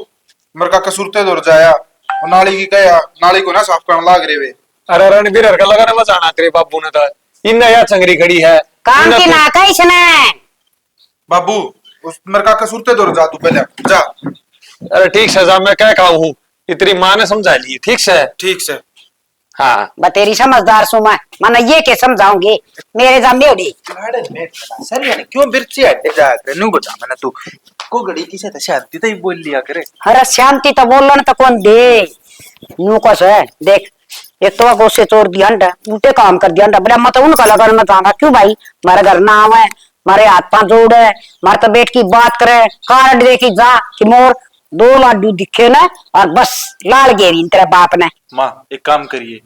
मेरे का कसूर ते दूर जाया वो नाली की कया नाली को ना साफ करने लाग रहे वे अरे रणबीर हर का लगाना मत आना तेरे बाबू ने तो इन या चंगरी खड़ी है काम की ना का इसने बाबू उस मेरे का कसूर ते दूर जा तू पहले जा अरे ठीक से जा मैं क्या कहूँ हूँ इतनी माँ ने समझा ली ठीक से ठीक से हाँ बतेरी समझदार सुमा माना ये के समझाऊंगे मेरे जामे उड़ी सर यानी क्यों बिरची हटे जा करे नु बता मैंने तू को गड़ी किसे तो शांति तो ही बोल लिया करे अरे शांति तो बोल ना तो कौन दे नू को से देख एक तो गोसे चोर दिया हंडा उल्टे काम कर दिया हंडा बड़ा मत उनका लगन में जाऊंगा क्यों भाई मारे घर ना आवे मारे हाथ पांव जोड़े मारे तो बैठ की बात करे कार्ड देखी जा कि मोर 2 लाडू दिखे ना और बस लाल गेरी तेरे बाप ने माँ एक काम करिए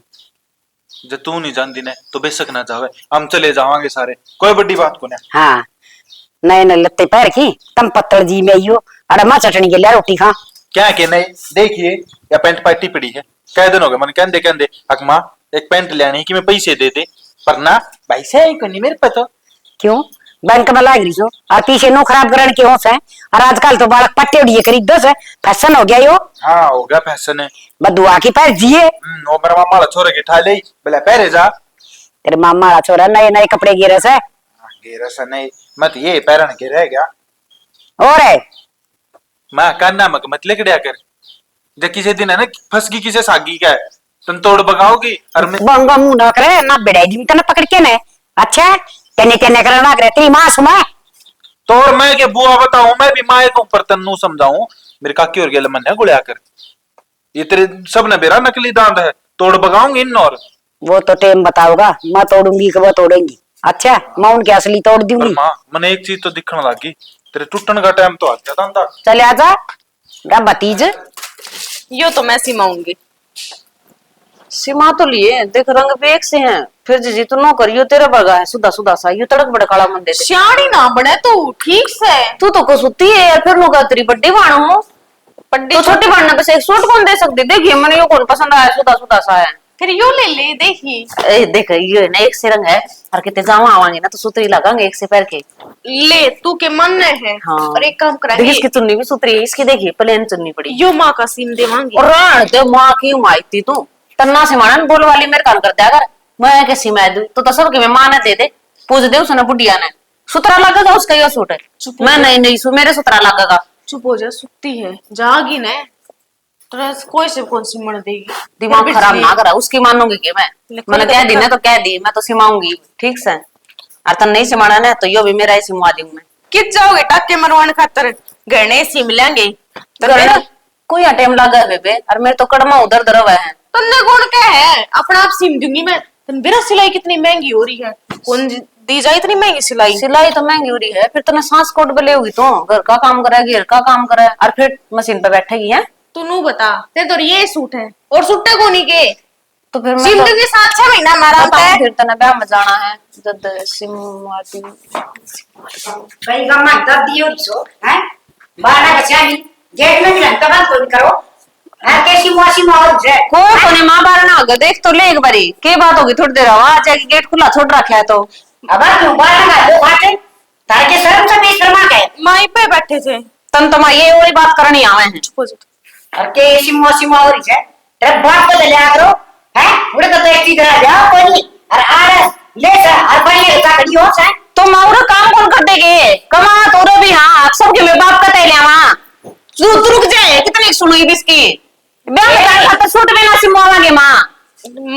जब तू नहीं जानती ने तो बेशक ना जावे हम चले जावांगे सारे कोई बड़ी बात को ना हाँ नए नए लत्ते पैर की तम पत्तल जी में आइयो अरे माँ चटनी के लिए रोटी खा क्या के नहीं देखिए या पैंट पार्टी पड़ी है कह दिन हो गए मन कहते अक माँ एक पैंट लेनी कि मैं पैसे दे दे पर ना भाई से को नहीं मेरे पता क्यों बैंक में लाग रही और पीछे नो खराब करने के होश है और आजकल तो बालक पट्टे उड़िए करी 10 है फैशन हो गया यो हाँ हो गया फैशन है बदुआ की पैर जिए वो मेरा मामा वाला छोरे की ठा ले बोले पहरे जा तेरे मामा वाला छोरा नए नए कपड़े गिरे से गेरा सा नहीं मत ये पैरन के रह गया और है माँ कान्ना मक मत लेके कर जब किसी दिन है ना फंसगी किसे सागी का है तुम तोड़ बगाओगी और मैं बंगा मुंह ना करे ना बेड़ाई दिन तना पकड़ के ना अच्छा कहने कहने करना ना करे तेरी मां सुमा तोड़ मैं के बुआ बताऊं मैं भी माए को पर तन्नू समझाऊं मेरे काकी और गेल मन है गुड़िया कर ये तेरे सब ने बेरा नकली दांत है तोड़ बगाऊंगी इन और वो तो टेम बताओगा मैं तोड़ूंगी कि वो तोड़ेंगी अच्छा मैं उनके असली तोड़ दूंगी माँ मैंने एक चीज तो दिखने लगी तेरे टूटने का टाइम तो आ गया था चले आजा गा भतीज यो तो मैं सिमाऊंगी सीमा तो लिए देख रंग भी एक से हैं फिर जी तू नो करियो तेरा बगा है सुधा सुधा सा यू तड़क बड़काला मन दे श्याणी ना बने तू ठीक से तू तो को सुती है यार फिर नो तेरी बड्डी बाणो हो पड्डी तो छोटी बाणने पे से एक सूट कौन दे सकती देखिए मैंने यो कौन पसंद आया सुधा सुधा सा है फिर यो ले ले देखी। ए देख ये ना एक से रंग है और कितने जावा आवांगे ना तो सुतरी लगांगे एक से पैर के। ले तू के मन में है। हाँ और एक काम देख करेंगे, इसकी चुन्नी भी सुतरी है, इसकी देखिए प्लेन चुन्नी पड़ी। यो माँ का सीन देवांगे। और राण ते मां की माइती तू तन्ना से मानन बोल वाली मेरे कान कर दिया कर। मैं कैसी मैं दूं तो सब के मैं मां ने दे दे पूछ दे उसने बुढ़िया ने सुतरा लगेगा उसका यो सूट है। मैं नहीं सु मेरे सुतरा लगेगा। चुप हो जा, सुती है जागी न तो कोई से कौन सी मर देगी। दिमाग फिर खराब भी ना करा उसकी मानूंगी कि मैं लेकिन मैंने तो कह दी पता- ना तो कह दी मैं तो सिमाऊंगी ठीक से। और तन नहीं सिमाना ना तो यो भी मेरा ही सिमवा दूं मैं। कित जाओगे टाके मरवाने खातर, गहने सिम लेंगे गरना कोई टाइम लगा बेबे और मेरे तो कड़मा उधर दरव है। तन्ने कौन क्या है, अपना आप सिम दूंगी मैं। तन मेरा सिलाई कितनी महंगी हो रही है, कौन दी जाए इतनी महंगी सिलाई। सिलाई तो महंगी हो रही है फिर तने सांस कोट बले होगी तो घर का काम करेगी घर का काम करे और फिर मशीन पे बैठेगी है। तू नू बता ते तो ये सूट है और सूटे कोनी के तो फिर मैं सिम के साथ 6 महीना मारा होता है। फिर तने ब्याह में जाना है जब सिमवाती भाई गम्मा दब दियो रिसो हैं बाना बचानी गेट में भी लगता बात कोई करो है कैसी मौसी माहौल है। कोने मां बार ना आगे देख तो ले एक बारी के बात होगी थोड़ी देर आ जाएगी गेट खुला छोड़ रखा है तो अब क्यों बाना का दो बातें तार के शर्म से बेशर्मा के माई पे बैठे थे। तन तो ये वाली बात करनी आवे हैं। चुप हो जा। और कैसी मौसी माहौल है तेरे बात को ले आ करो है उड़े तो एक चीज रह जाओ कोई और आ ले जा और बढ़िया का खड़ी हो से तो माउरा काम कौन कर देगे कमा तोरे भी हां सब के मैं बाप का तैले आवा तू रुक जाए कितनी सुनोगी बिस्की ब्याह में तो सूट में ना सिमवावांगे मां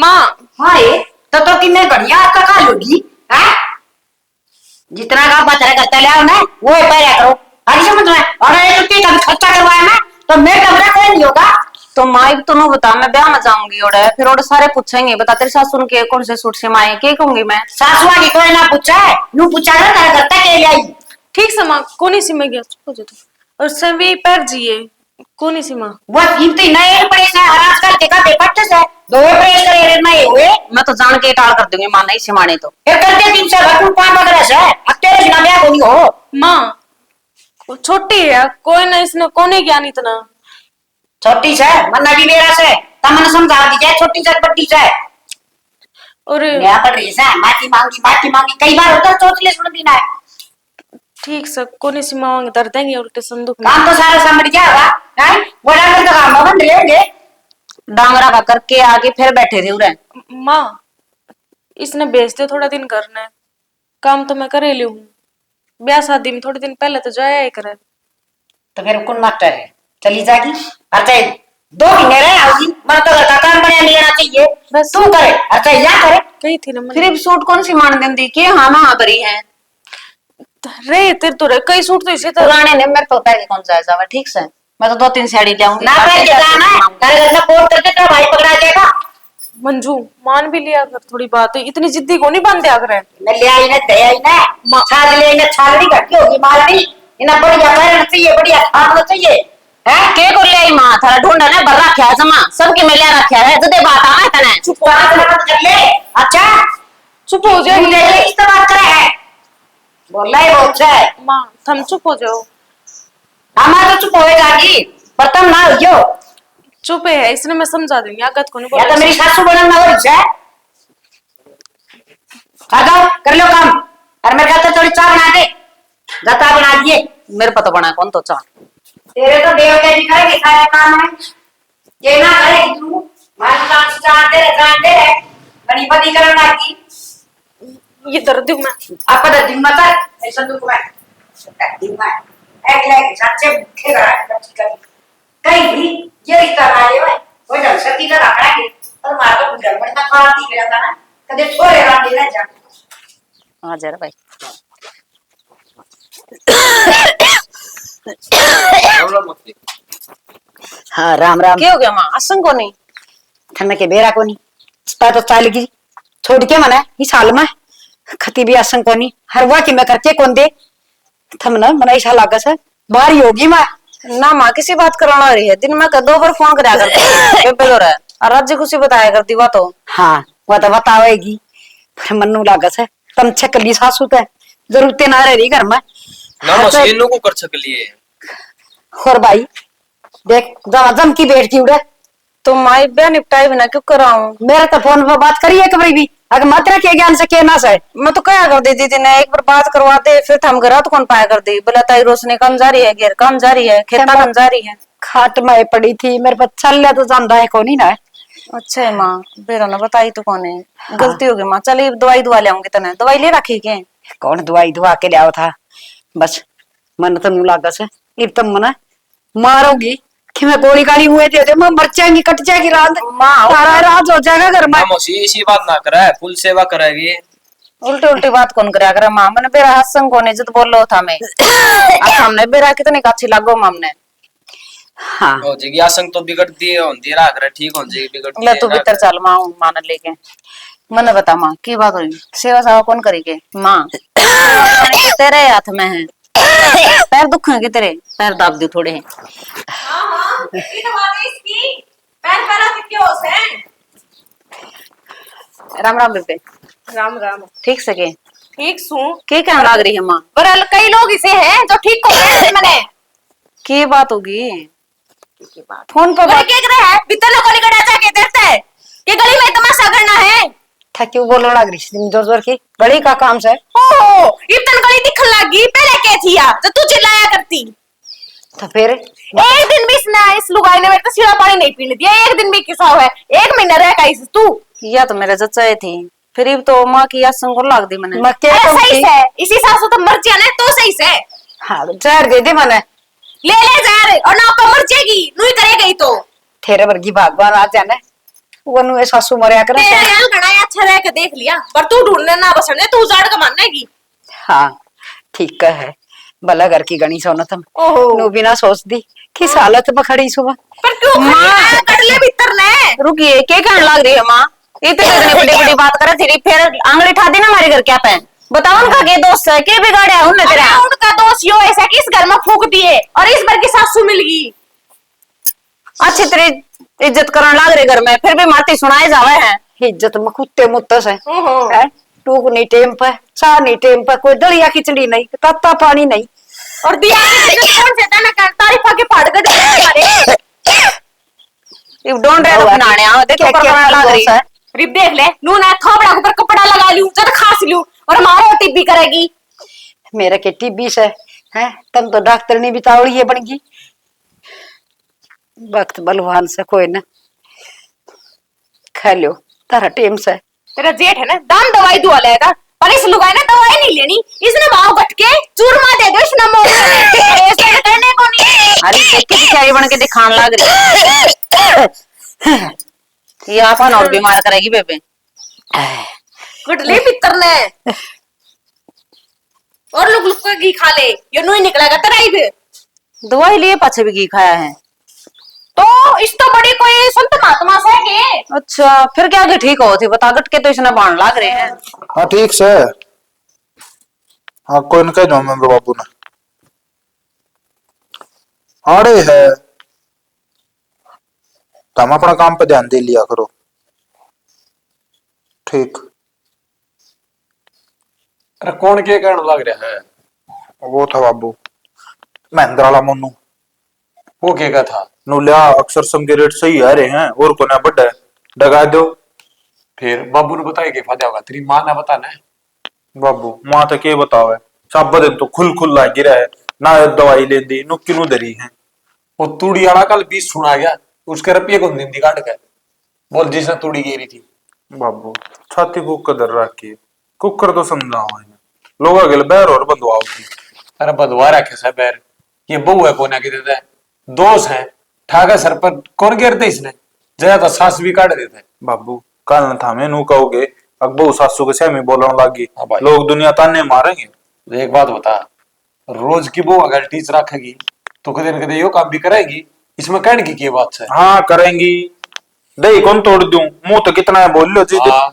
माँ हां ये तो किन्ने बढ़िया आपका का लोगी है जितना का बात है करता ले आओ ना वो पैरा करो आगे समझ में और ये तो कभी खर्चा करवाया ना तो मैं कमरा कोई नहीं होगा। तो माई तो नो बता मैं ब्याह में जाऊंगी ओड़े फिर ओड़े सारे पूछेंगे बता तेरी सास सुन के कौन से सूट सिमाए के कहूंगी मैं सासुआ की कोई ना पूछा है नू पूछा ना तारा करता के ले आई ठीक से माँ कोनी सी में गया। चुप हो जा तू। और सभी पैर जिए कोनी सी माँ वो कीमती नए पड़े से हरास कर के का बेपट्टे से दो प्रेस करे नहीं हुए मैं तो जान के टाल कर दूंगी मां नहीं सिमाने तो फिर करते दिन से भटू पान वगैरह से अब तेरे बिना ब्याह को नहीं हो माँ वो छोटी है कोई ना इसने कोने ज्ञान इतना। छोटी से मन्ना भी मेरा से तमन समझा दी जाए छोटी से बड़ी से और मैं पड़ रही से माटी मांगी कई बार होता सोच ले सुन देना है ठीक से कोनी सी माँ दर देंगे उल्टे संदूक में। काम तो सारा समझ जाएगा हैं बड़ा कर काम बन लेंगे डांगरा का करके आगे फिर बैठे थे उरे माँ इसने भेज दे थोड़ा दिन करना है काम तो मैं करे ली हूँ। ब्याह शादी में थोड़े दिन पहले तो जाया ही करे। तो फिर कौन मास्टर है चली जाएगी अच्छा 2 महीने रहे आओगी मैं तो घर का काम बना लेना चाहिए बस। तू करे अच्छा या करे कही थी ना मैं फिर सूट कौन सी मान देंदी के हाँ हाँ करी है रे तेरे तो रे कई सूट तो इसे तो पुराने ने मेरे पता है कौन जायजा है ठीक से मैं तो 2-3 साड़ी लाऊंगी ना पहन के जाना है घर घर में कोट करके तेरा भाई पकड़ा जाएगा मंजू मान भी लिया कर थोड़ी बात है इतनी जिद्दी को नहीं बांध दिया करे। मैं ले आई ना दे आई ना छाल ले ना छाल नहीं घटी होगी मालनी इना बढ़िया पैरना चाहिए बढ़िया खाना चाहिए है के को ले आई मां थारा ढूंढा ने भर रखा है जमा सबके में ले रखा है जदे बात आवे तने चुप मत कर ले अच्छा चुप हो जाओ ले ले इस बात करे है बोला है बहुत है माँ थम चुप हो जाओ। हमारा तो चुप होए जागी बर्तन ना हो चुप है इसने मैं समझा दूंगी आगत को नहीं या तो मेरी सासू बनन ना हो रही है आ जाओ कर लो काम और मेरे का तो थोड़ी चाय बना दे गता बना दिए मेरे पता बना कौन तो चा तेरे तो देव के भी करेगी सारे काम है ये ना करेगी तू मार जानते रहे बड़ी बड़ी करना की ये दर्द हूँ मैं आपका तो दिन मत है संदूक में दिन में एक लेके सच्चे भूखे रहा बच्ची कभी कहीं भी ये रिश्ता ना ले भाई वो जब सती का रखा है और मार तो गुजर पड़ता खा दी गया था ना कदे छोरे राम देना जा आ जा रे भाई हाँ राम राम क्या हो गया मां असंग को नहीं थन के बेरा को नहीं स्पा तो चाल की छोड़ के मना इस साल में खती भी असंग को नहीं हर वा की मैं करके कौन दे थम ना मना इस लागा से बाहर योगी मां ना मां किसी बात कराना रही है दिन में 2 बार फोन करया करती बेबे लो रहा और राज्य खुशी बताया करती वो तो हाँ वो तो बतावेगी पर मन्नू लागा से तम छकली सासू ते जरूरत ना रही घर में ना मशीनों को कर सकलिए और भाई देख जम जम की बैठ की उड़े तो माई ब्याह निपटाई बिना क्यों कराऊं? मेरे तो फोन पर बात करिए कभी भी, अगर मात्रा के ज्ञान से कहना से। मैं तो क्या कर दी दीदी ने, एक बार बात करवा दे फिर हम घर तो कौन पाया कर दी। बोला ताई रोशनी कम जा रही है, घेर कम जा रही है, खेता कम जा रही है। खाट में पड़ी थी, मेरे पर चल लिया तो जानता है कौन ही ना है। अच्छा है माँ, बेरा ने बताई तो कौन है, गलती होगी माँ। चल दवाई दुआ ले आऊंगी, तने दवाई ले रखी के? कौन दवाई दुआ के लिया था, बस मन तो नू लागा से इब तुम मना मारोगी कि मैं गोली गाली हुए थे मैं मर जाएंगी, कट जाएगी रात, सारा रात हो जाएगा घर में। मौसी ऐसी बात ना करे, फुल सेवा करेगी। उल्टी उल्टी बात कौन करा करे माँ? मैंने बेरा हसन को नहीं, जब बोल लो था मैं हमने बेरा कितनी अच्छी लागो माँ ने। हाँ हो जाएगी आसंग तो बिगड़ती है, होती है रात ठीक हो जाएगी, बिगड़ती ले है तू भीतर चल माँ, माँ ने लेके। मैंने बता माँ की बात हुई, सेवा सावा कौन करेगी माँ? तेरे हाथ में है, पैर दुखेंगे तेरे, पैर दाब दे थोड़े हैं। राम राम बेबे। राम राम। ठीक से के ठीक सू। क्या कहने लग रही है माँ? पर कई लोग इसे हैं जो ठीक को गए मैंने। की बात होगी? फोन पर बोले बात क्या कर रहा है? बितलो गली गड़ा जाके देखते हैं कि गली में तमाशा करना है। था क्यों बोलो लग रही थी जोर जोर की, बड़ी का काम से। ओहो इतन गली दिखन लगी, पहले क्या थी या तो तू चिल्लाया करती। तो फिर एक दिन भी इस लुगाई ने मेरे को सीधा पानी नहीं पीने दिया, एक दिन भी किसा है, एक महीना रह का इस तू। या तो मेरे चचाई थी, फिर अब तो माँ की याद संग लग दी मैंने। मक्के अरे सही से इसी सासू तो मर जाने तो सही से हाँ जहर दे दे मैंने, ले ले जा रहे और ना को मर जाएगी नू ही करेगा ही तो। तेरे वर्गी भगवान आ जाने वो नु सासू मरिया करे। तेरे यार घना अच्छा रह के देख लिया, पर तू ढूंढने ना बसने, तू उजाड़ के मानने की। हाँ ठीक है, भला घर की गणी सोना तुम ओहो नु बिना सोच दी किस हालत में खड़ी सुबह। पर क्यों मां कर ले भीतर ने। रुकिए, क्या कहने लग रही है माँ? इतनी इतनी बड़ी बड़ी बात करे थी, फिर आंगली ठा दी ना हमारे घर क्या पे? बताओ उनका के दोस्त है, के बिगाड़े है उनने तेरा? उनका दोस्त यो ऐसा कि इस घर में फूक दिए और इस बार की सासू मिल गई। अच्छी तेरी इज्जत करने लग रहे घर में, फिर भी माती सुनाए जावे हैं। इज्जत में कुत्ते मुत्ते से ओहो है, टूक नहीं टेम पर, चाह नहीं टेम पर, कोई दलिया खिचड़ी नहीं, तत्ता पानी नहीं। और दिया कौन से तना कर तारीफा के फाड़ के दे हमारे। इफ डोंट रेड अपनाने आओ, देखो क्या करने लग रही है। रिप देख ले नू ना थोबड़ा ऊपर कपड़ा लगा लूं जब खास लूं और हमारे टिप्पी करेगी। मेरे के टीबी से है, तुम तो डॉक्टर ने बितावड़ी है बन गई। वक्त बलवान से कोई ना खा लो तारा टेम से। तेरा जेठ है ना दाम दवाई दुआ लेगा, पर इस लुगाई ने दवाई नहीं लेनी, इसने भाव घटके चूरमा दे दो इसने मोड़ ऐसे करने को नहीं। अरे देख के बिचारी बन के दिखाने लग रही है। ये आपन और बीमार करेगी बेबे। गुटली भीतर ने और लोग लुक घी खा ले, ये नू ही निकलेगा तेरा ही भी। दवाई लिए पाछे भी घी खाया है तो इस तो बड़ी कोई संत महात्मा से के। अच्छा फिर क्या कि ठीक हो थी, बता गट के तो इसने बाण लाग रहे हैं। हाँ ठीक से। हाँ कोई न कह दो मेरे बाबू ने आड़े है, तुम अपना काम पे ध्यान दे लिया करो। ठीक। अरे कौन के कहने लग रहा है? वो था बाबू महेंद्र वाला मोनू। वो क्या था? नूलिया अक्सर सम के रेट सही आ रहे हैं और को ना बढ़ा डगा दो। फिर बाबू ने बताया कि फायदा होगा, तेरी माँ ने बताना है। बाबू मां तो के बतावे, सब दिन तो खुल खुल ला गिरा है ना, दवाई ले दी नु किनु दरी है। वो तूड़ी वाला कल 20 सुना गया, उसके रुपये को निंदी काट के बोल जिसने तूड़ी गिरी थी। बाबू छाती को कदर रखी कुकर तो समझाओ लोग अगले बैर और बदवाओ की। अरे बदवा रखे सब बैर, ये बहू है कोना की देता है, दोस्त है ठाका सर पर कौन गिरते इसने, जया तो सास भी काट देते हैं। बाबू कल न था मैं नू कहोगे अकबू सासू के सहमी बोलने लगी, हाँ भाई। लोग दुनिया ताने मारेंगे। तो एक बात बता, रोज की वो अगर टीच रखेगी तो कदे न कदे यो काम भी करेगी, इसमें कहने की क्या बात है? हाँ करेंगी, दही कौन तोड़ दूं, मुंह तो कितना है बोल लो जी। हाँ।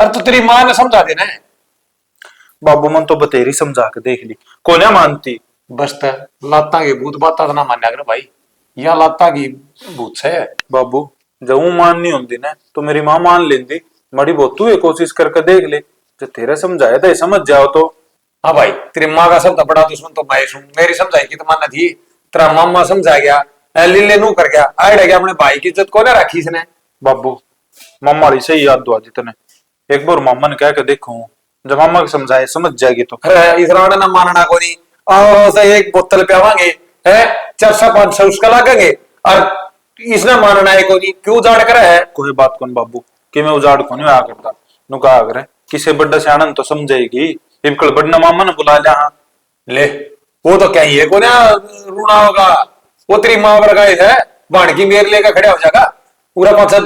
अरे तो तेरी माँ ने समझा देना है। बाबू मन तो बतेरी समझा के देख ली, को ना मानती। बस तो लाता की भूत बाता तो ना मान्या कर भाई, या लाता की भूत है। बाबू जब वो मान नहीं होती ना तो मेरी माँ मान लेती, मड़ी बहुत तू ये कोशिश करके देख ले, जो तेरे समझाया था समझ जाओ तो। हाँ भाई तेरी माँ का शब्द बड़ा दुश्मन तो मैं हूँ, मेरी समझाई की तो माना थी, तेरा मामा समझा गया लीले नू कर गया आड़ गया अपने भाई की इज्जत को ना रखी इसने। बाबू मामा वाली सही याद दुआ दी तने, एक बार मामा ने कह के देखो, जब मामा को समझाए समझ जाएगी तो। अरे इस रावण ना मानना को नहीं, आओ से एक बोतल पियावांगे है 400-500 उसका लागेंगे और इसने मानना है को नहीं, क्यों उजाड़ कर है। कोई बात कौन बाबू कि मैं उजाड़ को नहीं आया करता, नु कहा करे किसे बड़ा सियाणन तो समझेगी, इबकल बड़ना मामा ने बुला लिया। हाँ ले वो तो क्या ही है को ना रूना होगा, वो तेरी मां वर्गा है बाण की मेर लेकर खड़ा हो जाएगा पूरा पाछा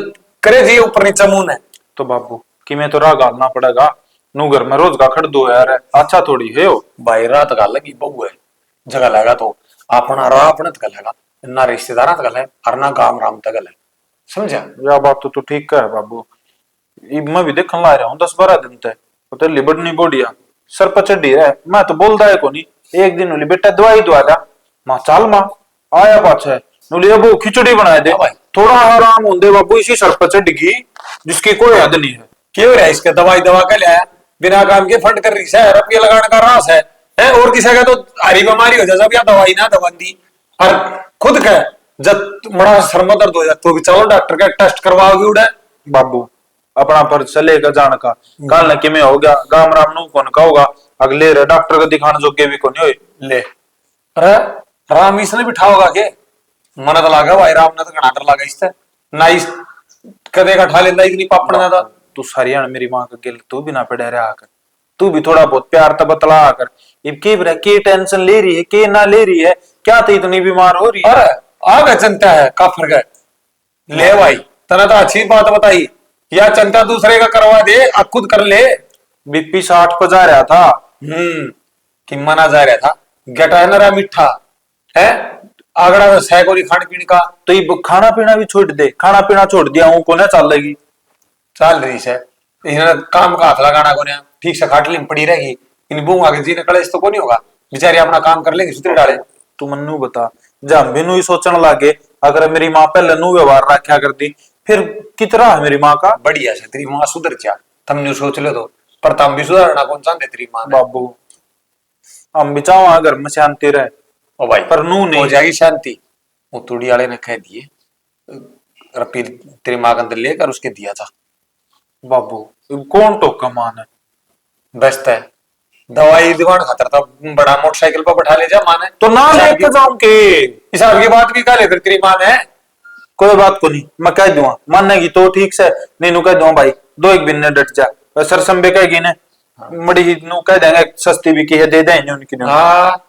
करे जी ऊपर नीचे मुंह है। तो बाबू कि मैं तो राह गालना पड़ेगा, नु घर में रोज का खड़ दो यार, अच्छा थोड़ी है वो। भाई रात का लगी बहु है जगह लगा तो अपना राह अपने तक लगा, ना रिश्तेदार तक है और ना गांव राम तक है, समझा। या बात तो तू ठीक कह बाबू, इब मैं भी देखने ला रहा हूँ 10-12 दिन तक, तो लिबड़नी बोडिया सर पर चढ़ी है, मैं तो बोलता है को नहीं, एक दिन बोली बेटा दवाई दवा जा, मां चाल मां आया पाछे नुली वो खिचड़ी बना दे, थोड़ा आराम होंदे बाबू इसी सर पर चढ़ गई जिसकी कोई हद नहीं है। क्यों रहा इसके दवाई दवा के लिया बिना काम के फंड कर रही है, रुपये लगाने का रास है, और किसी का तो हरी बीमारी हो जाए या दवाई ना दवाई और खुद का जब बड़ा सर में दर्द हो जाए तो भी चलो डॉक्टर का टेस्ट करवाओगे उड़ा। बाबू अपना फर्ज चलेगा जान का, काल न किमें हो गया गाम राम नु कौन का होगा, अगले रे डॉक्टर को दिखाने जोगे भी कोनी होए। ले अरे राम इसने बिठा होगा के मन तो लागा भाई राम ने तो घना डर लगा इससे ना इस कदे का ठा लेंदा इतनी पापड़ ना था। तू सारिया मेरी मां का गिल तू भी ना पड़े रहा आकर, तू भी थोड़ा बहुत प्यार तो बतला आकर, इब के टेंशन ले रही है के ना ले रही है, क्या तो इतनी बीमार हो रही है। अरे आगे चिंता है काफर का ले भाई तना तो अच्छी बात बताई, या चिंता दूसरे का करवा दे अब खुद कर ले। बीपी 60 पर जा रहा था। कि मना जा रहा था गटा है ना मिठा है आगड़ा में सैकोरी खाने पीने का, तो ये खाना पीना भी छोड़ दे, खाना पीना छोड़ दिया हूं को ना चल रही चल रही है इन्हें काम का हाथ लगाना को ठीक से खाटली में पड़ी रहेगी, इन बू आगे जीने कड़े तो को नहीं होगा, बेचारे अपना काम कर लेंगे सुतरे डाले। तू मन्नू बता जब भी ही सोचने लगे अगर मेरी माँ पहले नू व्यवहार रखा करती फिर कितना है मेरी माँ का। बढ़िया से तेरी माँ सुधर जा तुम न्यू सोच लो तो, पर तुम भी सुधरना कौन चाहते तेरी माँ ने। बाबू हम भी चाहो घर में शांति रहे ओ भाई पर नू नहीं हो जाएगी शांति। वो तुड़ी वाले ने कह दिए रपी तेरी माँ के अंदर लेकर उसके दिया था। बाबू कौन टोका मान है बेस्ट है दवाई दीवान खातर था, बड़ा मोटरसाइकिल पर बैठा ले जा माने तो ना लेके जाऊं के हिसाब की बात भी कह ले फिर तेरी माँ ने। कोई बात को नहीं मैं कह दूंगा, मानेगी तो ठीक से नहीं नु कह दूंगा भाई 2-1 दिन ने डट जा, सरसंबे कहेगी ने मड़ी नु कह देंगे सस्ती भी की है दे देंगे उनकी। हाँ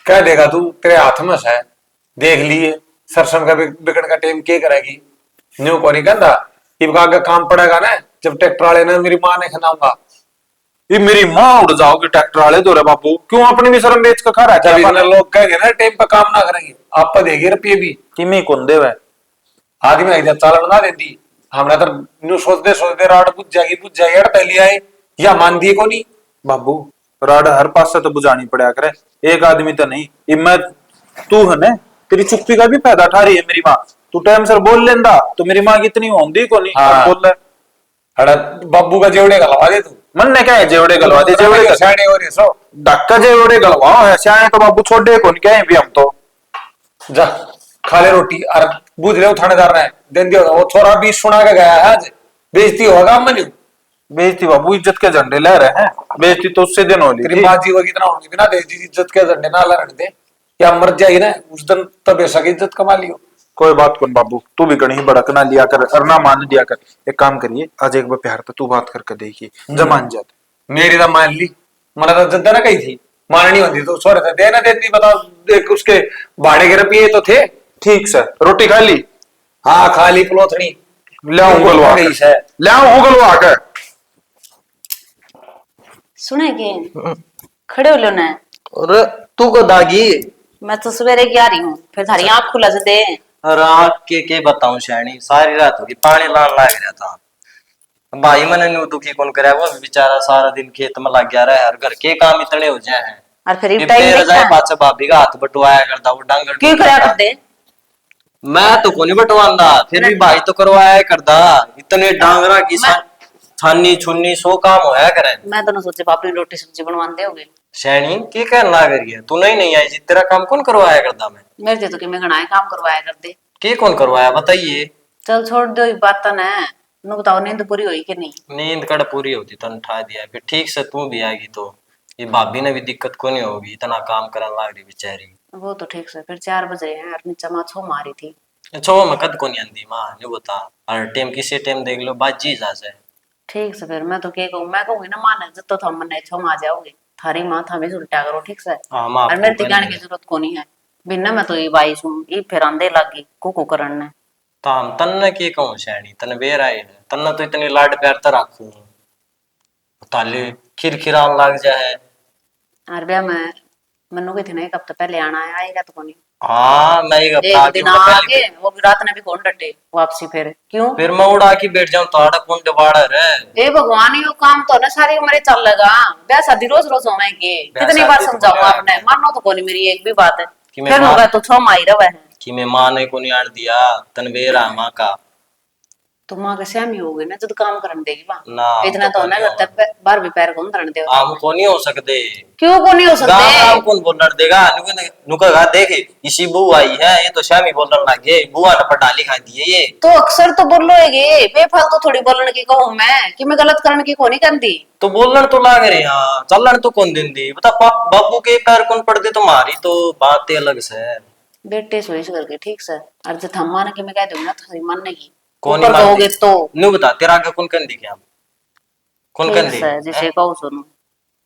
कह देगा तू तेरे हाथ में है देख लिए सरसम का बिगड़ का टेम क्या करेगी न्यू को नहीं कहता इब आगे काम पड़ेगा ना जब ट्रैक्टर वाले ने मेरी माँ ने खनाऊंगा ये मेरी माँ उड़ जाओगे ट्रैक्टर वाले दो रे बाबू, क्यों अपनी भी शर्म बेच का खा रहा जब है। इतने लोग कहेंगे ना टाइम पे काम ना करेंगे आप पर देगी रुपये भी किमी कौन दे वह आदमी जब चालन ना देती हमने तो न्यू सोचते राड बुझ जाएगी अड़ लिया है या मान दिए को नहीं। बाबू राड हर पास से तो बुझानी पड़ा करे, एक आदमी तो नहीं। इब मैं तू है ना तेरी चुप्पी का भी फायदा उठा रही है मेरी माँ, तू टाइम सर बोल लेंदा तो मेरी माँ की इतनी होंदी को नहीं। हाँ। बोल ले अरे बाबू का जेवड़े गलवा दे तू मन ने क्या है जेवड़े गलवा दे, जेवड़े सियाने हो रहे सो डक्का जेवड़े गलवाओ है सियाने तो बाबू छोड़े को नहीं क्या भी हम तो जा खा ले रोटी और बुझ रहे हो थानेदार ने दिन दिया वो थोड़ा भी सुना के गया है आज बेइज्जती होगा मन बेइज्जती बाबू इज्जत के झंडे ले रहे हैं, बेइज्जती तो उससे दिन हो तेरी ली माँ जी वगी इतना होगी बिना दे जी इज्जत के झंडे ना लड़ने दे या मर जाएगी ना उस दिन तब ऐसा की इज्जत कमा लियो। कोई बात कौन बाबू तू भी कहीं भड़क ना लिया कर और ना मान दिया कर, एक काम करिए आज एक बार प्यार तो तू बात करके देखिए जमान जाते मेरी तो मान ली मैंने तो जनता ना कही थी माननी होती तो सो रहे थे देना देती बता देख उसके भाड़े के रुपये तो थे। ठीक सर रोटी खा ली। हाँ खा ली पलोथनी ले गलवा गई है ले गलवा कर सुनेगी खड़े हो लो ना। और तू को दागी मैं तो सवेरे की आ रही हूँ फिर थारी आँख खुला से दे। रात के बताऊं श्याणी सारी रात होगी पानी लान लाग रहा था भाई मैंने न्यू दुखी कौन करे वो बेचारा सारा दिन खेत में लग गया रहा है और घर के काम इतने हो जाए हैं और फिर ये पेड़ जाए पाछे भाभी का हाथ बटवाया करता वो डांगर क्यों कराया कर दे। मैं तो को नहीं बटवांदा फिर भी भाई तो करवाया करदा इतने डांगरा की छानी छुन्नी सो काम होया करे। मैं तो ना सोचे पापड़ी रोटी सब्जी बनवाते होगे सैनी की कहना लाग रही है, तू नहीं आई जी, तेरा काम कौन करवाया करता मैं? मेरे तो कि मैं घना काम करवाया कर दे। की कौन करवाया बताइए? चल छोड़ दो ये बात न, नु बताओ नींद पूरी हुई कि नहीं? नींद कड़ पूरी होती तन उठा दिया, फिर ठीक से तू भी आएगी तो ये भाभी ने भी दिक्कत को नहीं होगी, इतना काम करने लाग रही बेचारी। वो तो ठीक से, फिर 4 बज रहे हैं और नीचा माँ छो मारी थी। छो में कद को नहीं आंदी माँ ने बता, हर टाइम किसी टाइम देख लो बाजी जा से। ठीक से फिर मैं तो क्या कहूँ, मैं कहूँगी ना माँ ने जब तो थम मन छो मार जाओगे, थारी माँ था हमें उल्टा करो ठीक से। हाँ माँ और मेरे ठिकाने की जरूरत को नहीं है, बिना मैं तो ये बाई सुन ये फिर आंदे लगी कुकू करन ने। ताम तन्ने की कहूँ सैनी, तन बेर आए है, तन्ने तो इतनी लाड प्यार तो रखूं, ताले खिरखिरान लग जाए। और ब्याह में मनु के थे ना एक हफ्ता पहले आना है, आएगा तो कोनी। हाँ मैं एक एक दिन आके वो भी रात ने भी कौन डटे वापसी फिर क्यों? फिर मैं उड़ा के बैठ जाऊं ताड़ा कौन दबाड़ा रे। ए भगवान ये काम तो ना सारी उम्र चल लगा, ब्याह शादी रोज रोज होना है के कितनी बार समझाऊंगा आपने, मानो तो कोनी मेरी एक भी बात है। कि मैं फिर होगा तो छो माई रवे है कि मैं माँ ने को नहीं आड़ दिया, तनवेरा माँ का तो माँ के सहमी हो गई ना जब काम करने देगी ना, वहां इतना तो ना करते बार भी पैर कौन धरने दे। आम को नहीं हो सकते, क्यों को नहीं हो गाँव सकते? कौन बोलने देगा? नुका देखे इसी बू आई है, ये तो शामी बोलने लगे बुआ ने पटा लिखा दिए ये तो अक्सर तो बोलो है बेफालतू थोड़ी बोलने की कहूँ मैं कि मैं गलत करने की को नहीं करती। तो बोलने तो लाग रहे हाँ, चलन तो कौन दिन दी बता, बाबू के पैर कौन पड़ दे तुम्हारी तो बात अलग से। बेटे सोच करके ठीक से, और जब हम माने कि मैं कह दूंगा ना थारी मानने की कौन ऊपर कहोगे तो नु बता तेरा आगे कौन कर दी क्या, कौन कर ठीक दी? से जिसे कहूँ सुनो,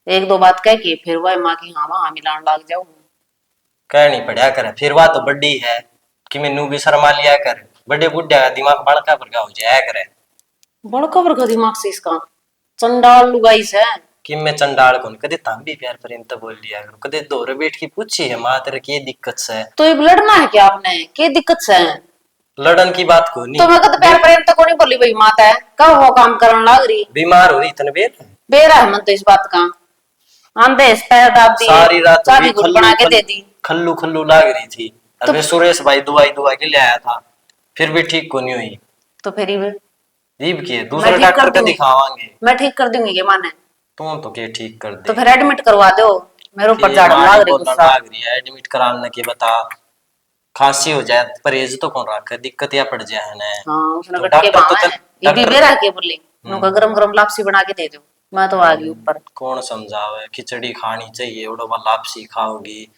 एक दो बात कह के फिर वह माँ की हाँ वहां मिलान लग जाऊं। कहनी पड़ा करे फिर बात तो बड़ी है कि मैनू भी शर्मा लिया कर, बड़े बुढ़े का दिमाग बड़का भरका हो जाया करे। बड़का बड़का दिमाग से इसका चंडाल लुगाई से कि मैं चंडाल कौन, कदे ताम भी प्यार प्रेम तो बोल लिया करो, कदे दौरे बैठ की पूछी है माँ तेरे की दिक्कत से? तो ये लड़ना है क्या आपने, क्या दिक्कत से है? लड़न की बात को नहीं तो मैं कद प्यार प्रेम तो को नहीं बोली भाई माता है कब वो काम करने लग रही बीमार हो रही इतने बेर बेरा है मन तो इस बात का आंधे इस पैर दाब दी सारी रात चाबी गुड़ बना के दे दी खल्लू खल्लू लाग रही थी। अबे सुरेश भाई दवाई दवाई के ले आया था फिर भी ठीक को नहीं हुई। तो फिर ये जीव की दूसरे डॉक्टर का दिखावांगे, मैं ठीक कर दूंगी ये माने तुम तो के ठीक कर दे। तो फिर एडमिट करवा दो, मेरे ऊपर झाड़ू लाग रही गुस्सा। एडमिट कराने के बता, खांसी हो जाए परहेज तो कौन रखे, दिक्कत या पड़ जाए ना। हाँ उसने तो गट के डॉक्टर तो बाहर ये भी बेरा के बोली नुका गरम गरम लापसी बना के दे दो, मैं तो आ गई ऊपर। कौन समझावे, खिचड़ी खानी चाहिए उड़ो लापसी खाओगी,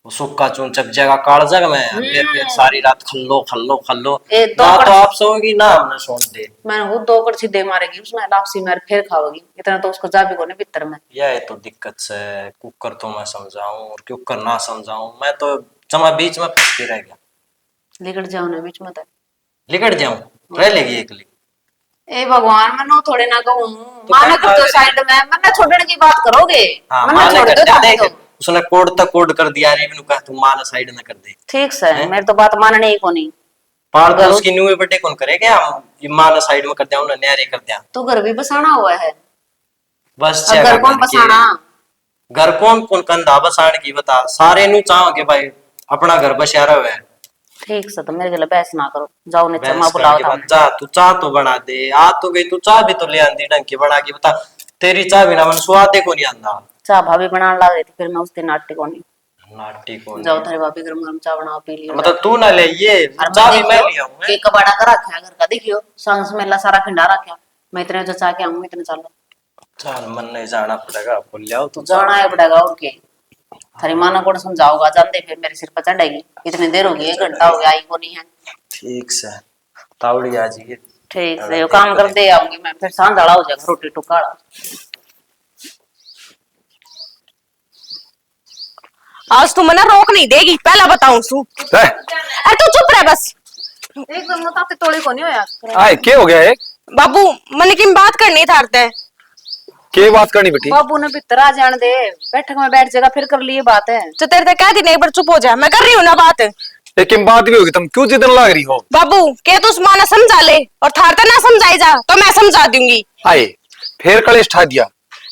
वो सुक्का चून चप जाएगा काल जग में, फिर सारी रात खल्लो खल्लो खल्लो ना तो आप सोओगी ना हमने सोन दे। मैंने वो 2 कड़छी दे मारेगी उसमें लापसी मार फिर खाओगी, इतना तो उसको जाबी को नहीं भीतर में। यह तो दिक्कत से कुकर तो मैं समझाऊं और कुकर ना समझाऊं, मैं तो जमा बीच में फंस के रह गया। लिकट जाओ ना बीच में तो लिकट जाऊं रह लेगी एकली। ए भगवान मैं नो थोड़े ना कहूं तो माना कर दो साइड में, मैं छोड़ने की बात करोगे हाँ, मैं छोड़ दो देख तो उसने कोड तक कोड कर दिया रे, मैंने कहा तुम माना साइड ना कर दे। ठीक से मेरे तो बात मानने ही को नहीं पार तो उसकी न्यू बटे कौन करे क्या, हम ये माना साइड में कर दिया उन्हें न्यारे कर दिया। तो घर भी बसाना हुआ है, बस अब घर कौन बसाना? घर कौन कौन कंधा बसाने की बता, सारे नु चाहो के भाई अपना घर बसा रहा है। ठीक से तो मेरे गले बहस ना करो, जाओ ने चम्मा बहस बुलाओ करने के था बाद जा तू चाह तो बना दे, आ तो गई तू चाह भी तो ले आंदी ढंग की बना के बता, तेरी चाह बिना मन स्वादे को नहीं आंदा। चाह भाभी बनाने लग रही थी फिर मैं उस दिन नाटी को नहीं नाटी को जाओ थारी भाभी गरम गरम चाह बनाओ पी लियो। मतलब तू ना ले ये चाह भी मैं लिया हूं केक कबाड़ा का रखा है घर का, देखियो सांस मेला सारा खंडा रखा, मैं इतने जो चाह के आऊं इतने चलो चल मन नहीं जाना पड़ेगा बोल लिया तू जाना है पड़ेगा और के थारी माँ को समझाओगा जानते फिर मेरे सिर पर चढ़ेगी, इतनी देर हो गई 1 घंटा हो गया आई को नहीं है। ठीक से तावड़ी आ जी ठीक से यो काम कर दे आऊंगी मैं, फिर सांझ हो जाएगा रोटी टुकाड़ा। आज तू मना रोक नहीं देगी, पहला बताऊं सू। अरे तू चुप रह बस। एकदम मोटाते तोड़ी को नहीं होया आए क्या हो गया है? बाबू मन की बात करनी थारते क्या बात करनी बेटी? बाबू ने भीतर आ जाने दे, बैठक में बैठ जाएगा फिर कर लिए बात है। तो तेरे कह दी नहीं, पर चुप हो जा, मैं कर रही हूँ ना बात। लेकिन बात भी होगी, तुम क्यों जिदन लग रही हो? बाबू के तू उस माँ ने समझा ले, और थारता ना समझाई जा तो मैं समझा दूंगी। आए फिर कलेश ठा दिया।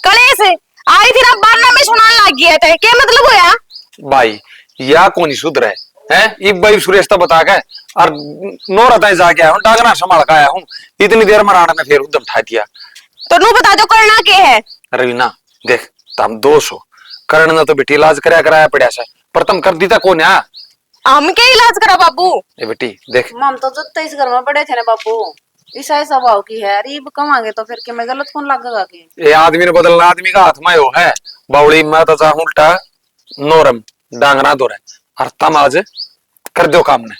कलेश आई थी ना बारना में सुनाने लग गया था, क्या मतलब होया? भाई या कौन ही सुधर है इब भाई सुरेश तो बता के और नौरता जाके आया हूँ, डागना संभाल के आया हूँ, इतनी देर में राणा ने फिर उद्यम ठा दिया। तो नू बता दो करना क्या है? रवीना देख तुम दोष हो, करण ने तो बेटी इलाज कराया पड़ा से पर तुम कर दी था कौन है हम क्या इलाज करा बाबू? ए बेटी देख हम तो जब इस घर में पड़े थे ना बापू, ईसा स्वभाव की है, अरीब कमांगे तो फिर कि मैं गलत कौन लगेगा कि ये आदमी ने बदलना आदमी का हाथ में हो है बावड़ी मैं तो चाहूं उल्टा नोरम डांगना दो रहे और तम आज कर दो काम ने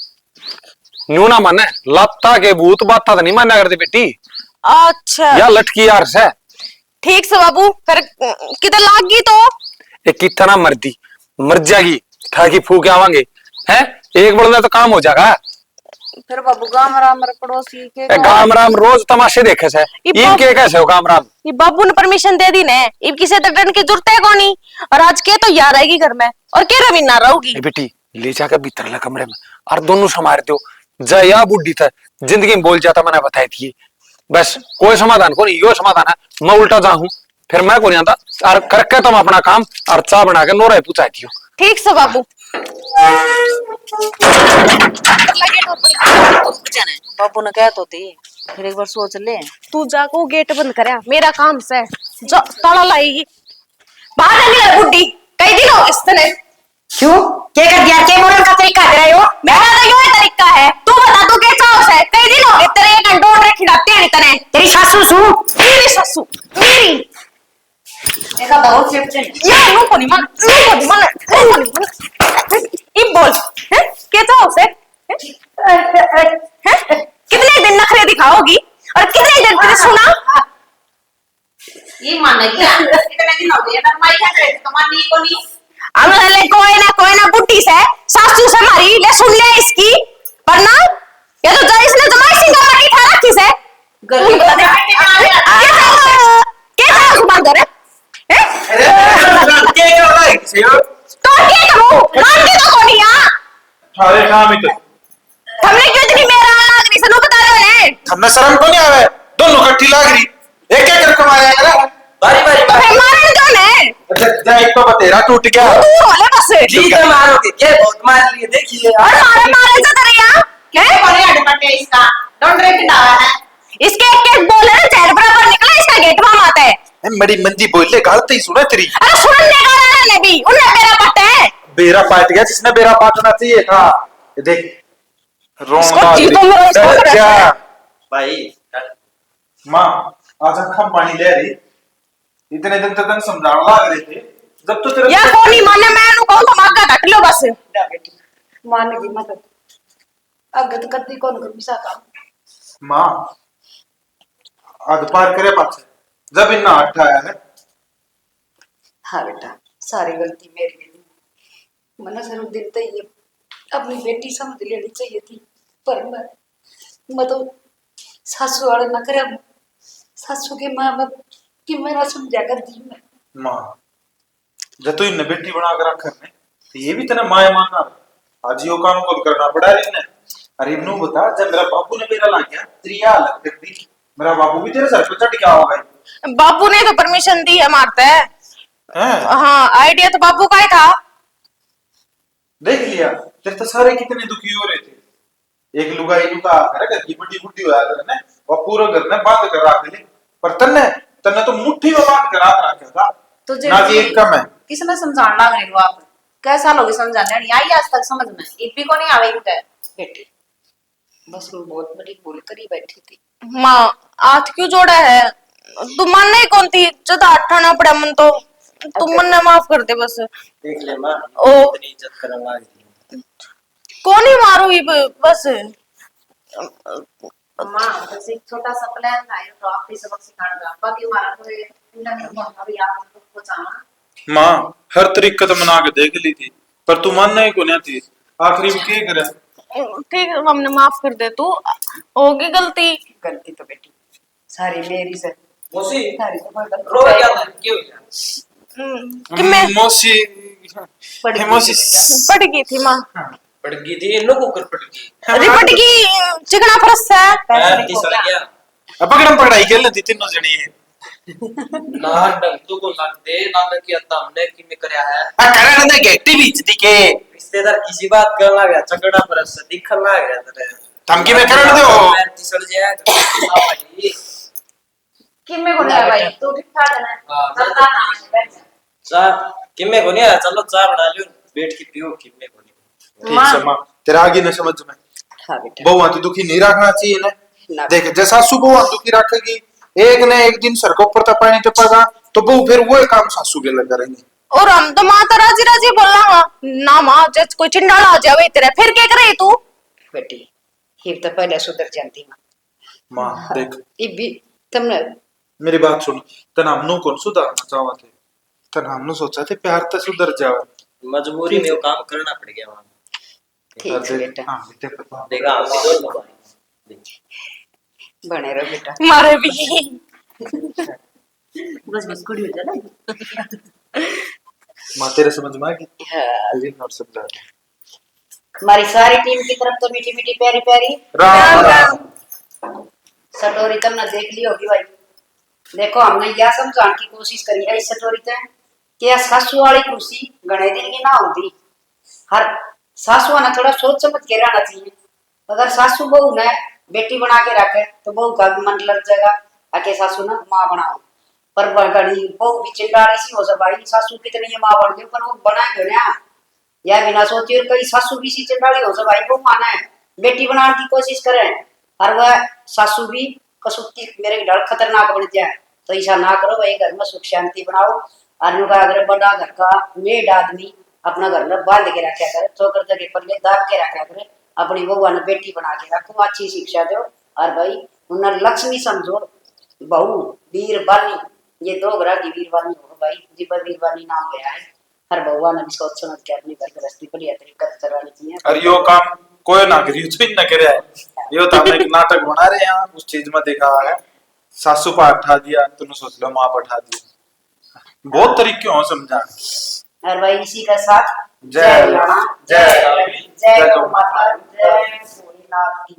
न्यू ना माने लत्ता के भूत बाता तो नहीं मान्या करती बेटी अच्छा या लटकी यार से ठीक से बाबू, फिर किधर लाग गई तो? ये कितना मर्दी मर जाएगी था कि फूक आवांगे है एक बड़ना तो काम हो जाएगा फिर बाबू गाम राम पड़ोसी के ए, गाम राम रोज तमाशे देखे से ये के कैसे हो गाम राम ये बाबू ने परमिशन दे दी ने, इब किसे तो डरने की जरूरत है कोनी। और आज के तो यार आएगी घर में और के रवि ना रहोगी। ए बेटी ले जाकर भीतर ला कमरे में और दोनों संभार दो जया बुढ़ी था जिंदगी में बोल जाता मैंने बताई थी बस कोई समाधान को नहीं यो समाधान है मैं उल्टा जाऊं फिर मैं को नहीं आता और करके तुम अपना काम और चाय बना के नोरा पूछा थी ठीक से बाबू। बाबू ने कहा तो थी, फिर एक बार सोच ले। तू जाको गेट बंद करया, मेरा काम से जो ताला लाएगी बाहर निकल बुड्ढी, कई दिन हो इसने। क्यों क्या कर दिया के बोलने का तरीका दे रहे हो? मेरा तो यो तरीका है, तू बता तू क्या चाहो से? कई दिन हो गए तेरे एक अंडोर रखी डालते हैं तने। तेरी सासू सू मेरी ससु मेरी ऐसा बहुत सेफ्टी ये नो कोनी मन ई बोल है क्या चाहो से? हैं कितने दिन नखरे दिखाओगी और कितने दिन तुझे सुना? ये मान गया कितने दिन हो गए ना माई क्या करे तो मान नहीं कोनी अगले कोई ना बुट्टी से सासू से मारी ले सुन ले इसकी वरना ये तो जो इसने जमाई सिंह का माटी ठा रखी से गलती बता दे क्या सुबह दे रे के क्या हो रहा है तो क्या करूं मानती तो कोनी हां अरे काम ही तो हमने क्यों इतनी मेरा लाग रही सनु बता दो ने हमें शर्म को नहीं आवे दोनों इकट्ठी लाग रही एक एक करके मारा है बारी बारी तो फिर मारन दो ने अच्छा जा एक तो बतेरा टूट गया दूर होले बस जी तो मारोगे के बहुत मार लिए देखिए और मारे से दरिया क्या बोले अडपटे इसका डोंट रेट डाला है इसके एक बोले ना चेहरे बराबर निकला इसका गेट में माता है बड़ी मंदी बोले गलती सुने तेरी अरे सुनने का रहा ने भी उन्हें मेरा पता है बेरा पाट गया जिसने बेरा पाटना चाहिए था ये देख इसको जी तो मेरा इसको डर जा भाई माँ आज हम पानी ले रही इतने दिन तक समझाने लग रहे थे जब तो तेरे यार कोनी माने मैं नु कहूं तो मागा ढक लो बस मान की मत अगत कत्ती कौन कर बिसा का माँ आज पार करे पाछे जब इन्ना हट आया है हाँ बेटा सारी गलती मेरी है मना सर दिन तो ये अपनी बेटी समझ लेनी चाहिए थी पर मैं तो सासू वाले न करे सासू के माँ बाप कि मेरा समझा कर दी मैं माँ जब तू इन्हें बेटी बना कर रखा है तो ये भी तेरा माया मानना आज यो काम को करना पड़ा है इन्हें अरे इन्हों बता जब मेरा बाबू ने मेरा ला गया त्रिया अलग कर दी मेरा बाबू भी तेरे सर पे चढ़ गया होगा बाबू ने तो परमिशन दी है मारते हैं हाँ आइडिया तो बाबू का ही था देख लिया तेरे तो सारे कितने दुखी हो रहे थे एक लुगाई लुका कर घर की बड़ी बुढ़ी होया करने और पूरा घर ने बंद कर रख ले पर तन्ने तन्ने तो मुट्ठी में बांध कर रखा था तुझे ना कि एक कम है किसने समझाना लग रही हो आप कैसा लोगे समझाने नहीं आई आज तक समझ में एक भी को नहीं आवे उठे बेटी बस मैं बहुत बड़ी भूल करी बैठी थी माँ हाथ क्यों जोड़ा है तू मानने ही कौन थी जब अठाना पड़ा मन तो तुम मन ने माफ कर दे बस देख ले मां ओ इतनी इज्जत करने लग गई कौन ही मारू ये बस मां बस एक छोटा सा प्लान था ये तो आप ही सबक सिखाना था बाकी हमारा तो ये अभी आप को चाहना माँ हर तरीके तो मना के देख ली थी पर तू मानने ही को नहीं थी आखिरी में क्या करे ठीक है हमने माफ कर दे तू होगी गलती गलती तो बेटी सारी मेरी से मौसी सारी तो मैं गलती रो क्या था क्यों कि मैं मौसी मौसी पड़ गई थी माँ पड़ गई थी इन लोगों कर पड़ गई रिपट की चिकना फरस है पैर फिसल गया अब पकड़म पकड़ाई खेल थी तीनों जनी है ना डंग तो को लगते ना किया हमने कि में करया है आ कारण ने गेटी बीच दी के रिश्तेदार किसी बात कर लगा झगड़ा पर से दिखन लग गया तेरे धमकी में करण दो पैर फिसल जाएगा भाई कि मैं को नहीं भाई तू ठीक ठाक है ना हां सरदार नाम है सा किम्मे को नहीं आया, चलो चाय बना लियो, बैठ के पियो, किम्मे को नहीं। ठीक से माँ तेरा आगे न समझ में हाँ बेटा बहुआ तो दुखी नहीं रखना चाहिए ना ना। देख जैसा सासू बहुआ दुखी रखेगी एक न एक दिन सर को ऊपर पानी टपका तो बहू फिर वो काम सासू के लग करेंगे। और हम तो माँ तो राजी राजी बोल रहा ना माँ, जब कोई चिंडाला आ जावे तेरे फिर क्या करे तू? बेटी ये तो पहले सुधर जाती माँ। माँ देख ये भी तुमने मेरी बात सुन तन हमनु कौन सुधारना चाहवा थे तन हमनु सोचा थे प्यार तो सुधर जावे मजबूरी में वो काम करना पड़ गया वहां। ठीक है बेटा हाँ बेटे पता देखा हमने दोनों भाई। बने रहो बेटा। मारे भी बस बस कुड़ी हो जाए ना। माँ तेरे समझ में आ गई हाँ। लेकिन और समझा दे। हमारी सारी टीम की तरफ तो मीठी मीठी प्यारी प्यारी राम राम सटोरी तुमने देख ली होगी भाई। देखो हमने यह समझाने की कोशिश करी है इस सटोरी से कि यह सासू वाली कुर्सी गणे दिन की ना होती। हर सासू ने थोड़ा सोच समझ के रहना चाहिए। अगर सासू बहू ने बेटी बना के रखे तो बहू का भी मन लग जाएगा आके सासू ने माँ बनाओ। पर बड़ी बहू भी चिल्लानी सी हो सब भाई सासू कितनी ये माँ बन गई पर वो बनाए ना यह बिना सोचे और कई सासू भी सी चिल्लानी हो सब भाई वो माना है बेटी बनाने की कोशिश करें और वह सासू भी कसुती मेरे डर खतरनाक बन जाए। तो ऐसा ना करो भाई घर में सुख शांति बनाओ। आदमी का अगर बड़ा घर का मेड आदमी अपना घर में बांध के रखा करे ठोकर के पल्ले दाब के रखा करे अपनी बहू ने बेटी बना के रखो अच्छी शिक्षा दो और भाई उन्हें लक्ष्मी समझो। बहू वीर बानी ये दो ग्रह की वीर बानी हो भाई जी पर वीर बानी नाम गया है। हर बउआ ने भी सोच समझ के अपनी घर गृहस्थी बढ़िया तरीका से चलानी चाहिए। और यो काम कोई ना करी उस न करे यो तो हम एक नाटक बना रहे हैं उस चीज में देखा है सासू पा उठा दिया तूने सोच लो माँ पठा दिया बहुत तरीके हो समझाने। और भाई इसी का साथ जय राणा जय जय गौ माता जय भोलेनाथ की